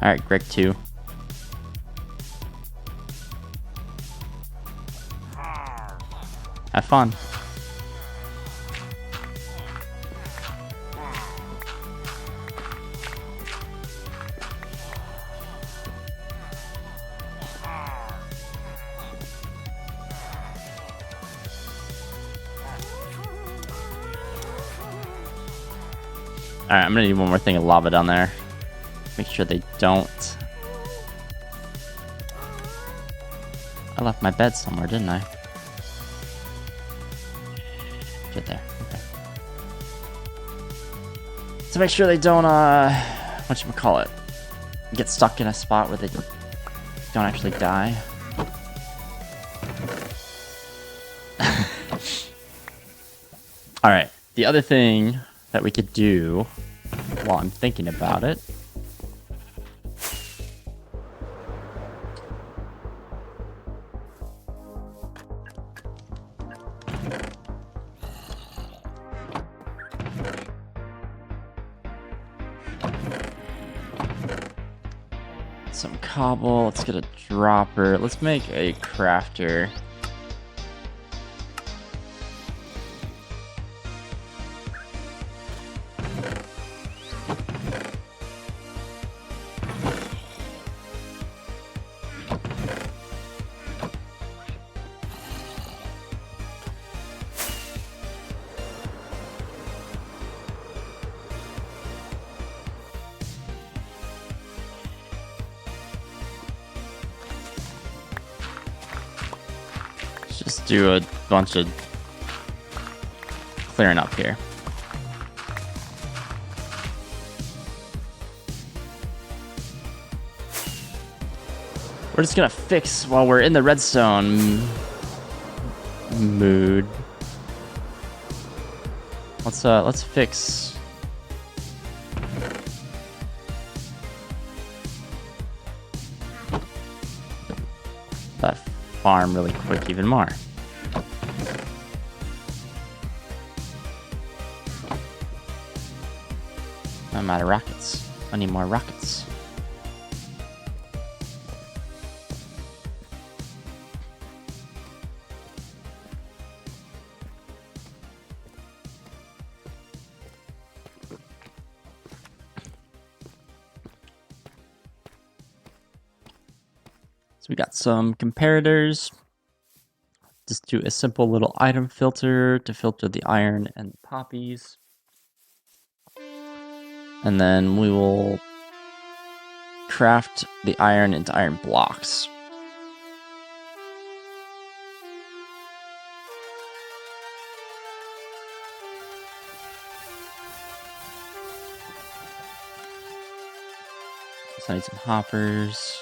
Alright, Greg 2. Have fun. Alright, I'm gonna need one more thing of lava down there. Make sure they don't. I left my bed somewhere, didn't I? Get there. Okay. So make sure they don't, whatchamacallit, get stuck in a spot where they don't actually die. Alright, the other thing that we could do while I'm thinking about it. Some cobble, let's get a dropper. Let's make a crafter. just do a bunch of clearing up here. We're just gonna fix while we're in the redstone mood. Let's fix. That farm really quick even more. I'm out of rockets. I need more rockets. So we got some comparators. Just do a simple little item filter to filter the iron and the poppies. And then we will craft the iron into iron blocks. So I need some hoppers.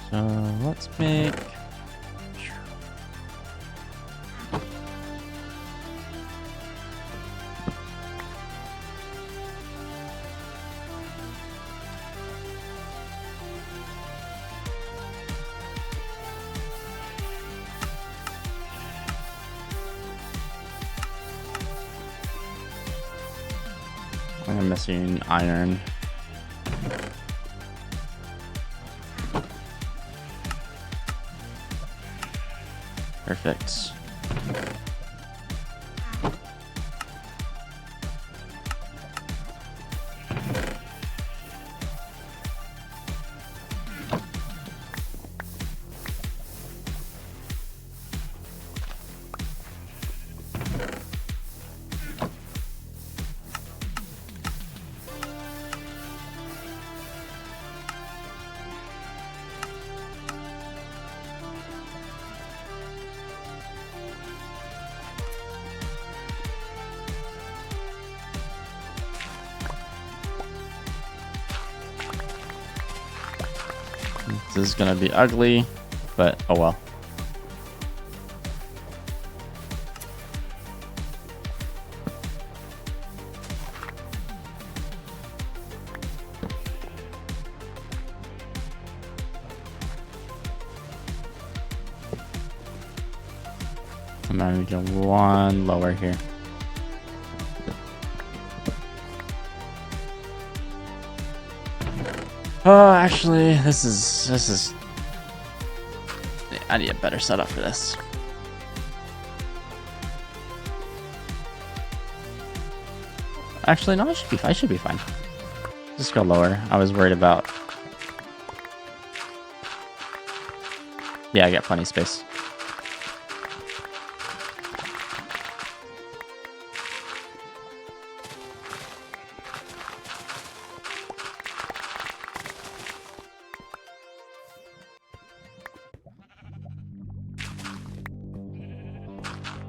So let's make. I'm missing iron. Perfect. This is gonna be ugly, but oh well. I'm gonna go one lower here. Oh, actually, this is. I need a better setup for this. Actually, no, I should be fine. Just go lower. I was worried about. Yeah, I got plenty of space.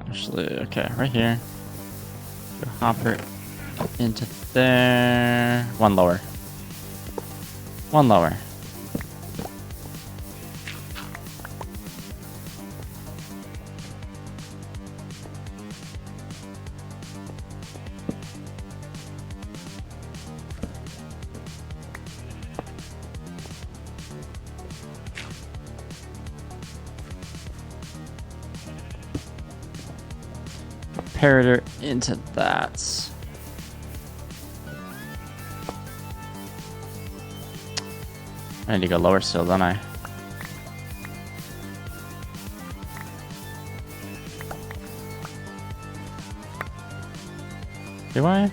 Actually, okay, right here. Go hopper into there. One lower. One lower. Comparator into that. I need to go lower still, don't I? Do I?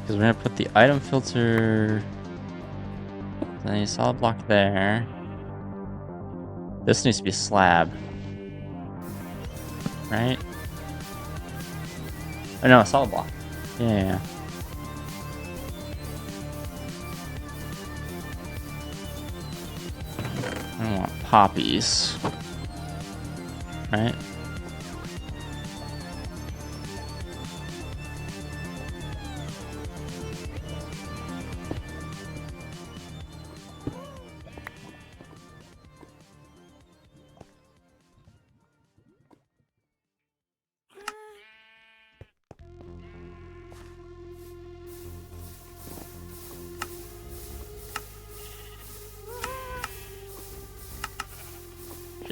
Because we're gonna put the item filter, then a solid block there. This needs to be a slab, right? Oh no, a solid block. Yeah. I don't want poppies, right?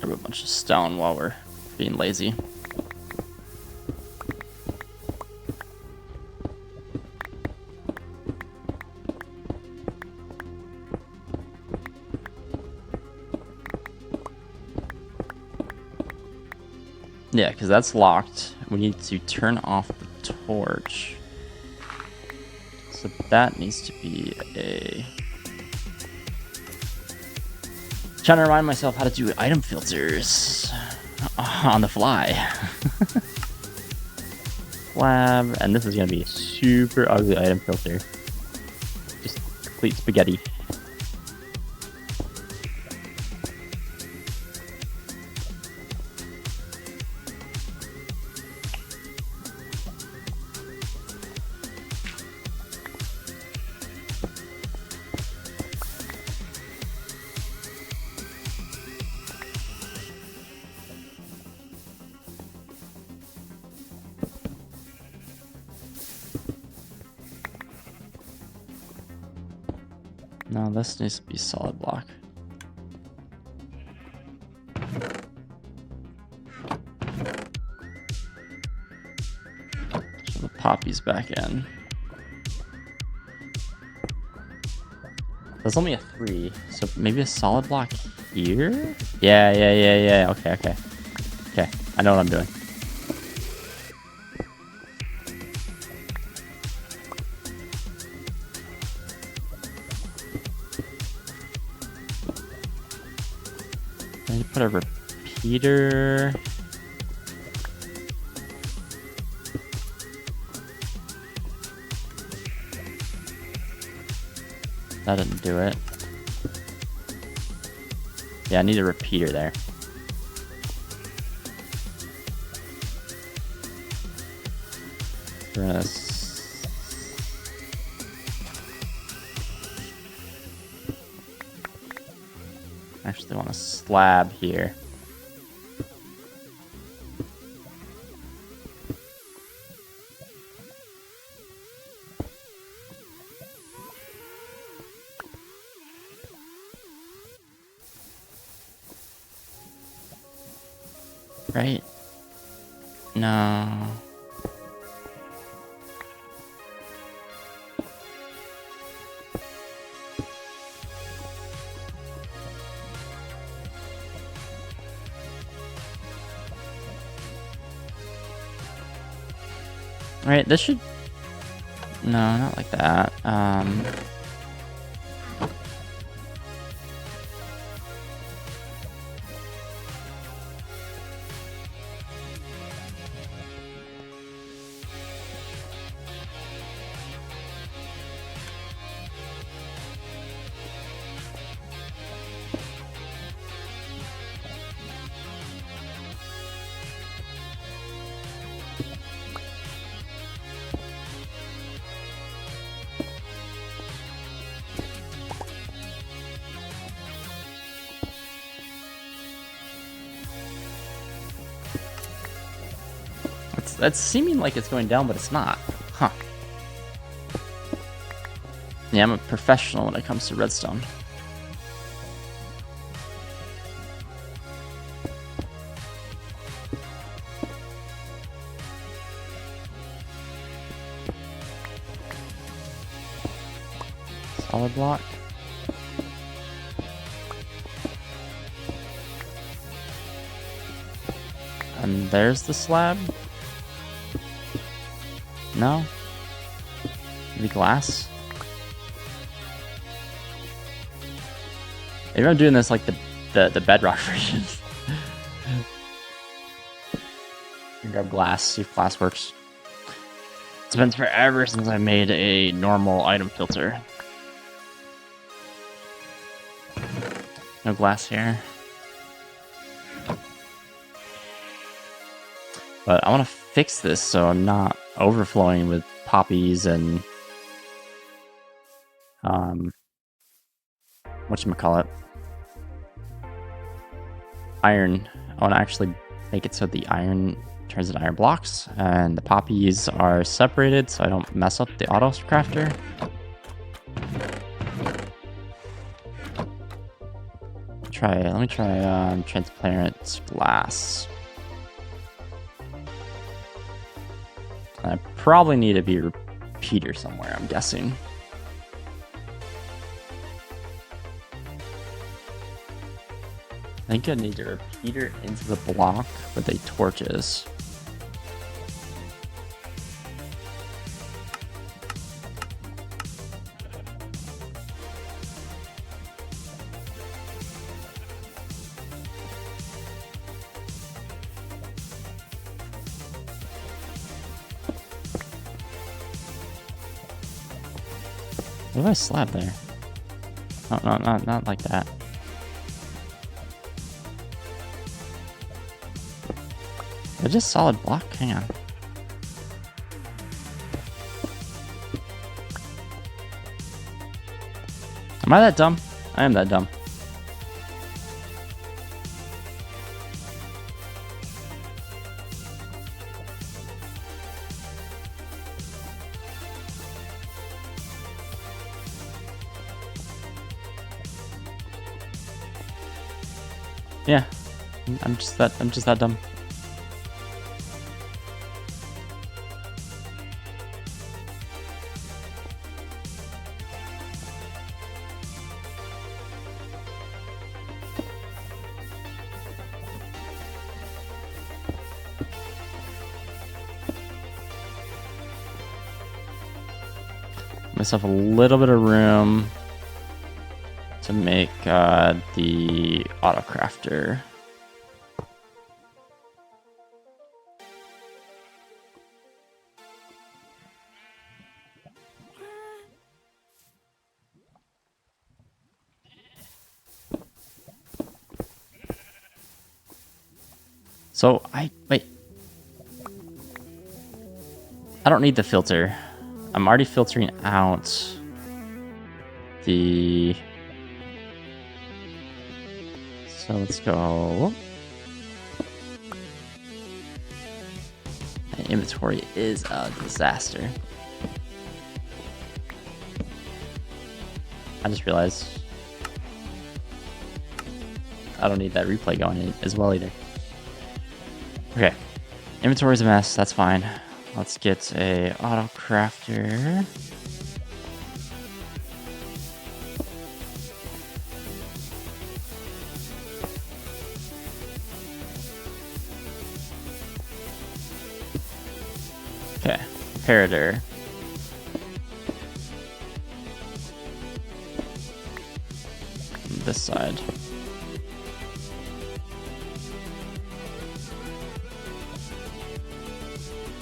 Grab a bunch of stone while we're being lazy. Yeah, because that's locked. We need to turn off the torch. So that needs to be a... Trying to remind myself how to do item filters on the fly. Slab, and this is going to be a super ugly item filter. Just complete spaghetti. No, this needs to be solid block. So the poppies back in. There's only a 3, so maybe a solid block here? Yeah. Okay. Okay, I know what I'm doing. I need to put a repeater. That didn't do it. Yeah, I need a repeater there. We're gonna actually want a slab here. Right? No. Right, this should... No, not like that. That's seeming like it's going down, but it's not. Huh. Yeah, I'm a professional when it comes to redstone. Solid block. And there's the slab. No? Maybe glass? Maybe I'm doing this like the bedrock version. Grab glass, see if glass works. It's been forever since I made a normal item filter. No glass here. But I want to fix this so I'm not overflowing with poppies and whatchamacallit, iron. I want to actually make it so the iron turns into iron blocks and the poppies are separated so I don't mess up the auto crafter. Let me try transparent glass. I probably need to be a repeater somewhere, I'm guessing. I think I need a repeater into the block where the torch is. What if I slab there? No, not like that. They're just solid block? Hang on. Am I that dumb? I am that dumb. Yeah, I'm just that dumb. Myself a little bit of room to make the auto crafter. So wait. I don't need the filter. I'm already filtering out the... So let's go. My inventory is a disaster. I just realized I don't need that replay going as well either. Okay, inventory's a mess, that's fine. Let's get a auto crafter. Okay, comparator. This side.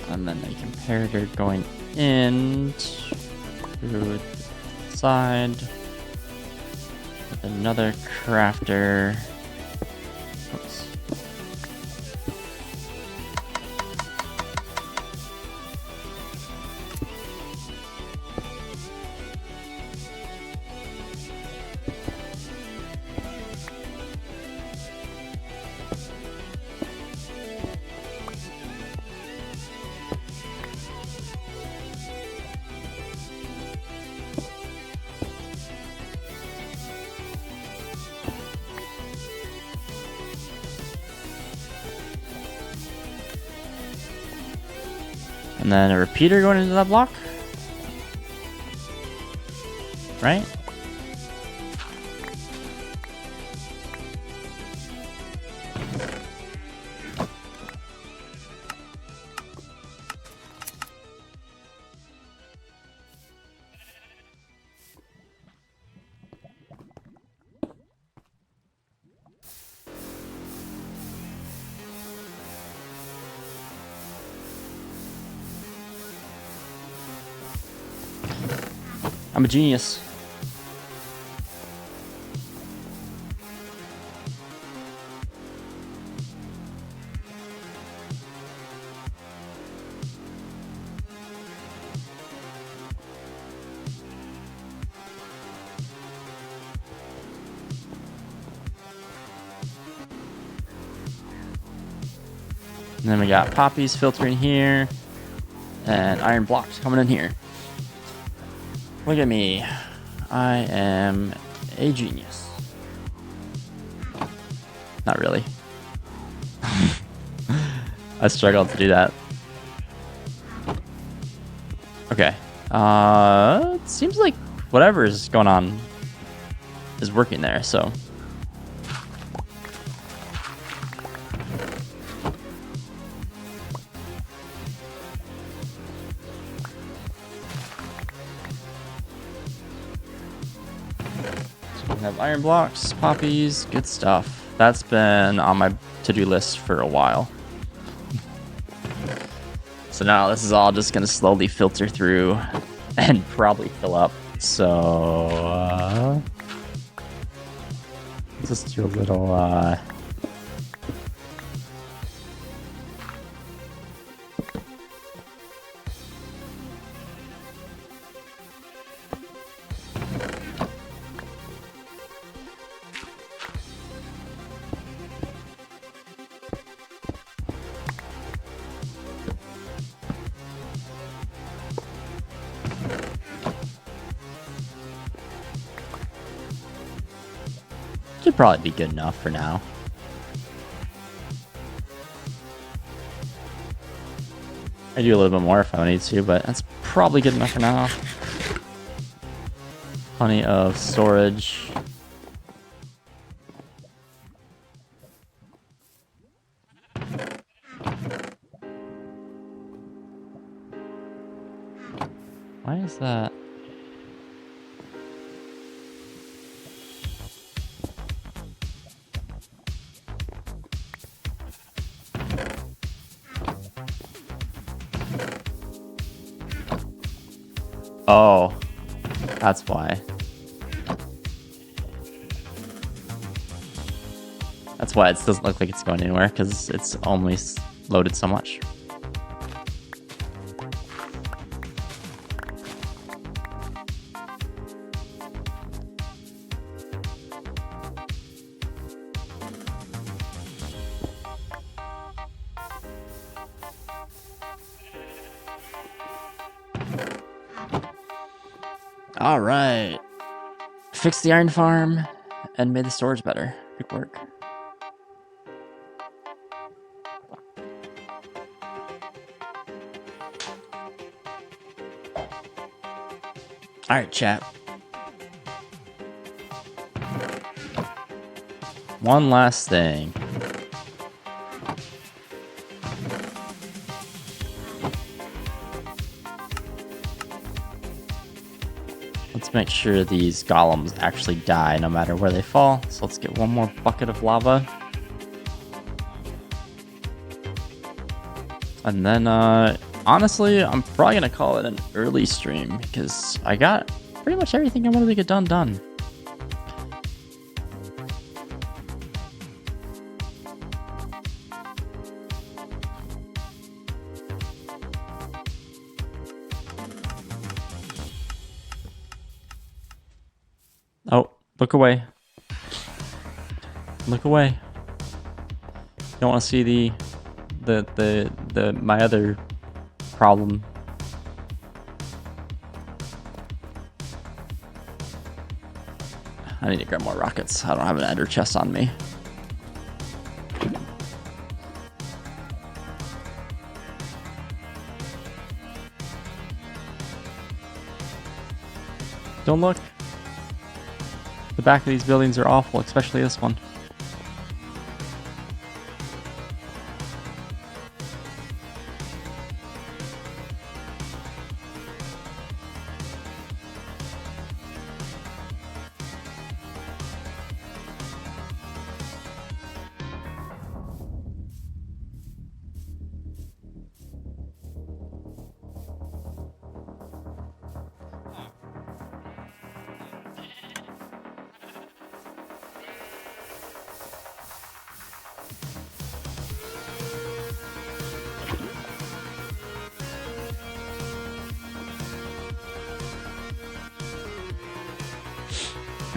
And then a comparator going in to the side with another crafter. Oops. And then a repeater going into that block, right? I'm a genius. And then we got poppies filtering here. And iron blocks coming in here. Look at me. I am a genius. Not really. I struggled to do that. Okay. It seems like whatever is going on is working there, so. We have iron blocks, poppies, good stuff. That's been on my to-do list for a while. So now this is all just going to slowly filter through and probably fill up. So just do a little should probably be good enough for now. I do a little bit more if I need to, but that's probably good enough for now. Plenty of storage. Why is that? Oh, that's why. That's why it doesn't look like it's going anywhere, because it's only loaded so much. All right. Fixed the iron farm and made the storage better. Good work. All right, chat. One last thing. Let's make sure these golems actually die no matter where they fall. So let's get one more bucket of lava. And then, honestly, I'm probably going to call it an early stream because I got pretty much everything I wanted to get done. Oh, look away. Look away. You don't want to see my other problem. I need to grab more rockets. I don't have an ender chest on me. Don't look. The back of these buildings are awful, especially this one.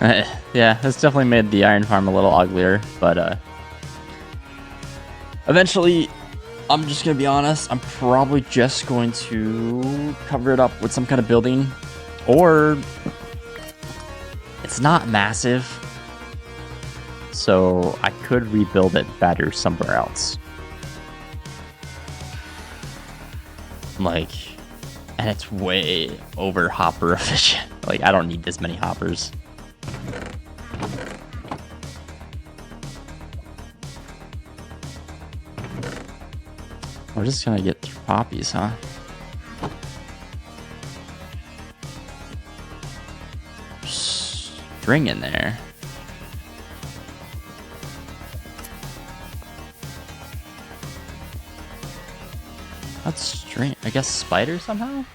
Yeah, that's definitely made the iron farm a little uglier, but eventually, I'm just gonna be honest, I'm probably just going to cover it up with some kind of building, or it's not massive, so I could rebuild it better somewhere else. Like, and it's way over hopper efficient. Like, I don't need this many hoppers. We're just gonna get through poppies, huh? String in there. That's string. I guess spider somehow?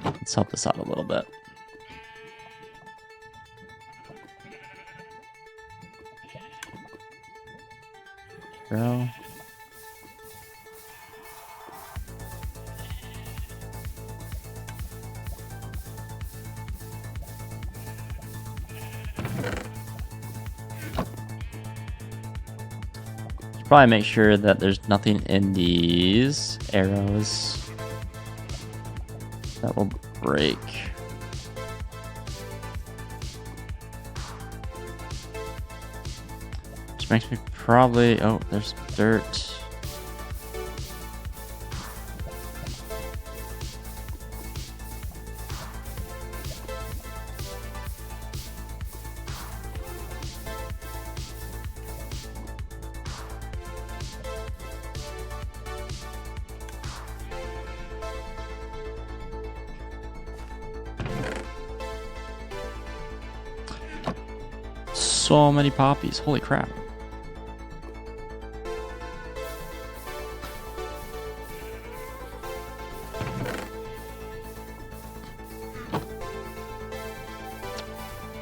Let's help this out a little bit. Bro. Probably make sure that there's nothing in these arrows that will break. Which makes me probably... Oh, there's dirt. So many poppies. Holy crap.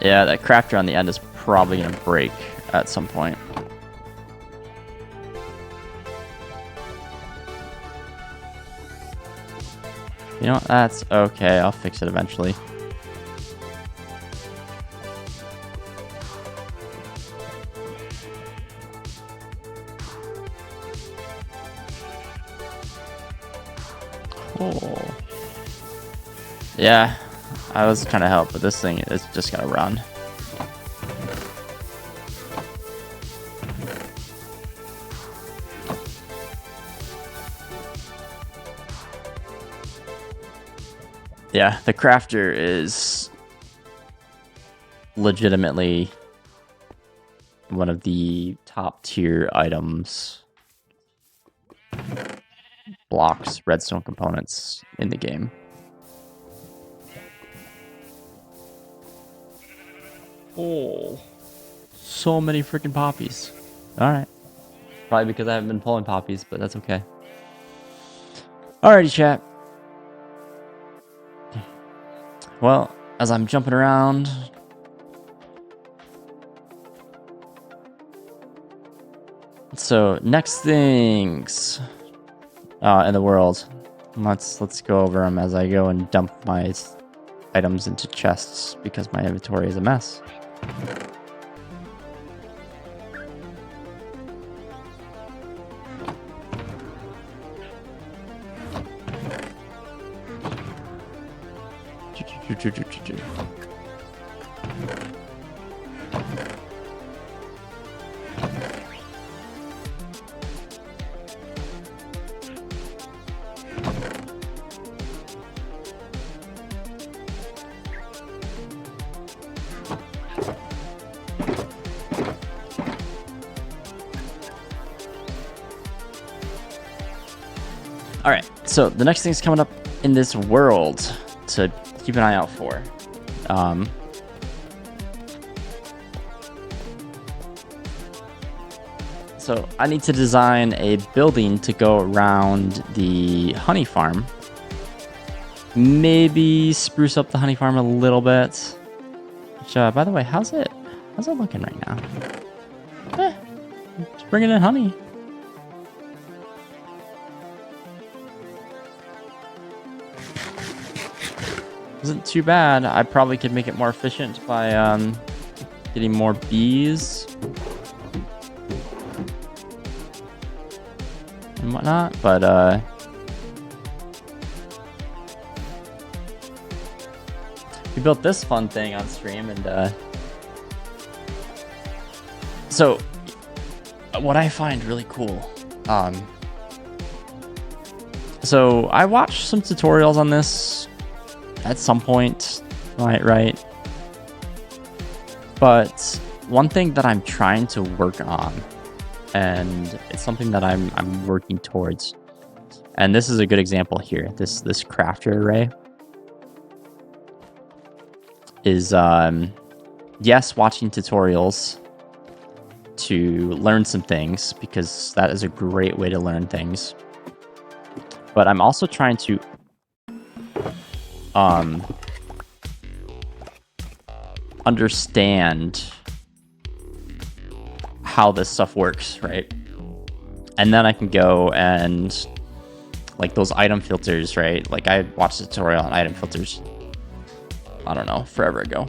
Yeah, that crafter on the end is probably going to break at some point. You know what? That's okay. I'll fix it eventually. Oh. Yeah, I was trying to help, but this thing is just gotta run. Yeah, the crafter is legitimately one of the top tier items. Blocks, redstone components in the game. Oh, so many freaking poppies. Alright. Probably because I haven't been pulling poppies, but that's okay. Alrighty, chat. Well, as I'm jumping around, so next things in the world. Let's go over them as I go and dump my items into chests because my inventory is a mess. All right, so the next thing's coming up in this world to keep an eye out for. So I need to design a building to go around the honey farm. Maybe spruce up the honey farm a little bit. Which, by the way, how's it looking right now? It's bringing in honey. Isn't too bad. I probably could make it more efficient by getting more bees and whatnot, but we built this fun thing on stream, and so what I find really cool, so I watched some tutorials on this at some point, right? But one thing that I'm trying to work on, and it's something that I'm working towards, and this is a good example here. This crafter array is yes, watching tutorials to learn some things, because that is a great way to learn things. But I'm also trying to understand how this stuff works, right? And then I can go and like those item filters, right? Like I watched a tutorial on item filters, I don't know, forever ago.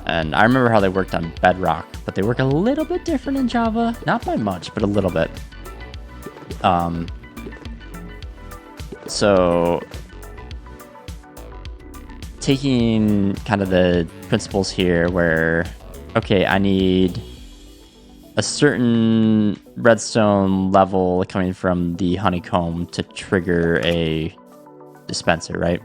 And I remember how they worked on Bedrock, but they work a little bit different in Java. Not by much, but a little bit. So taking kind of the principles here where, okay, I need a certain redstone level coming from the honeycomb to trigger a dispenser, right?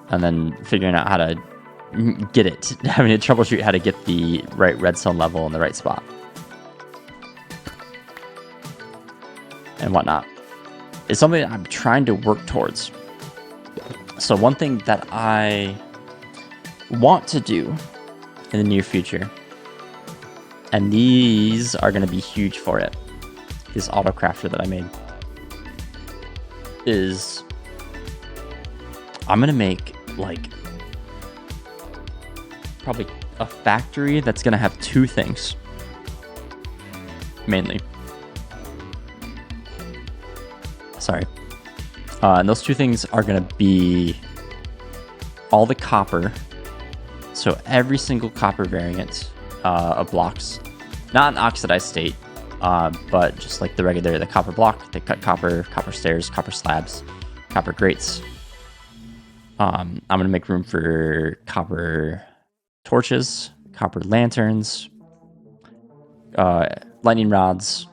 And then figuring out how to get it, having to troubleshoot how to get the right redstone level in the right spot and whatnot is something that I'm trying to work towards. So one thing that I want to do in the near future, and these are going to be huge for it, this auto crafter that I made, is I'm going to make like probably a factory that's going to have two things mainly. Sorry. And those two things are going to be all the copper. So every single copper variant of blocks, not an oxidized state, but just like the copper block, they cut copper, copper stairs, copper slabs, copper grates. I'm going to make room for copper torches, copper lanterns, lightning rods,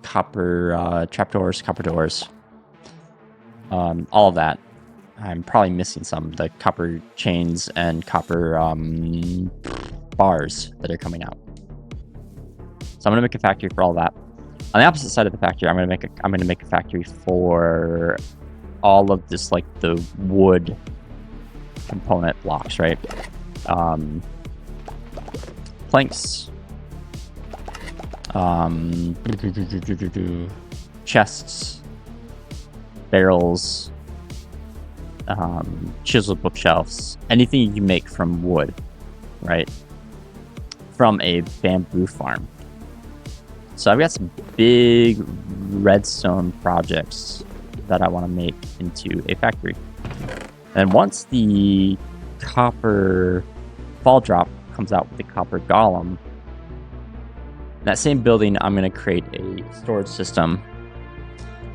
copper trapdoors, copper doors, all of that. I'm probably missing some, the copper chains and copper bars that are coming out. So I'm going to make a factory for all that. On the opposite side of the factory, I'm going to make a factory for all of this, like the wood component blocks, right? Planks, chests, barrels, chiseled bookshelves, anything you make from wood, right? From a bamboo farm. So I've got some big redstone projects that I want to make into a factory. And once the copper fall drop comes out with the copper golem, in that same building, I'm going to create a storage system.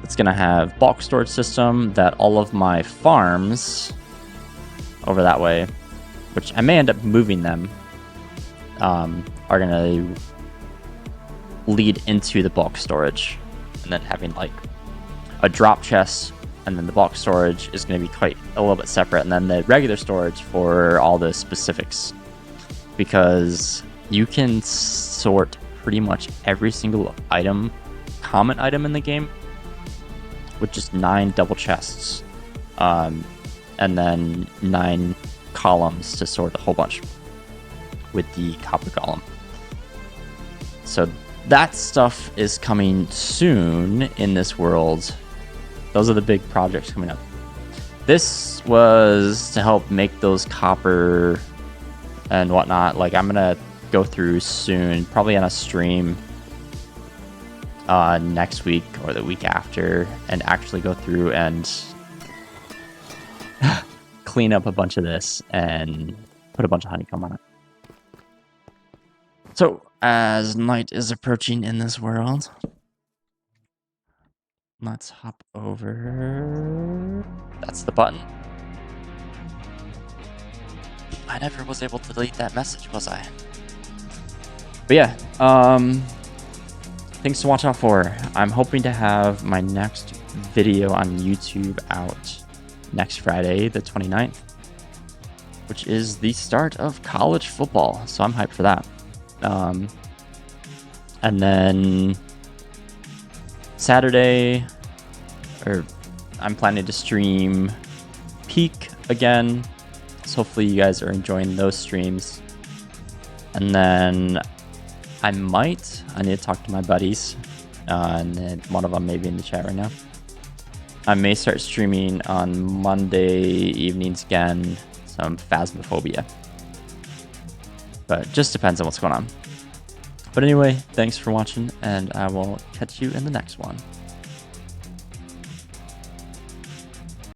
It's going to have bulk storage system that all of my farms over that way, which I may end up moving them, are going to lead into the bulk storage, and then having like a drop chest, and then the bulk storage is going to be quite a little bit separate, and then the regular storage for all the specifics, because you can sort pretty much every single item, common item in the game, with just 9 double chests, and then 9 columns to sort a whole bunch with the copper golem. So that stuff is coming soon in this world. Those are the big projects coming up. This was to help make those copper and whatnot. Like, I'm gonna go through soon, probably on a stream, next week or the week after and actually go through and clean up a bunch of this and put a bunch of honeycomb on it. So, as night is approaching in this world, let's hop over. That's the button. I never was able to delete that message, was I? But yeah, things to watch out for. I'm hoping to have my next video on YouTube out next Friday, the 29th, which is the start of college football. So I'm hyped for that. And then Saturday, I'm planning to stream Peak again. So hopefully you guys are enjoying those streams. And then I need to talk to my buddies, and then one of them may be in the chat right now. I may start streaming on Monday evenings again, some Phasmophobia. But it just depends on what's going on. But anyway, thanks for watching, and I will catch you in the next one.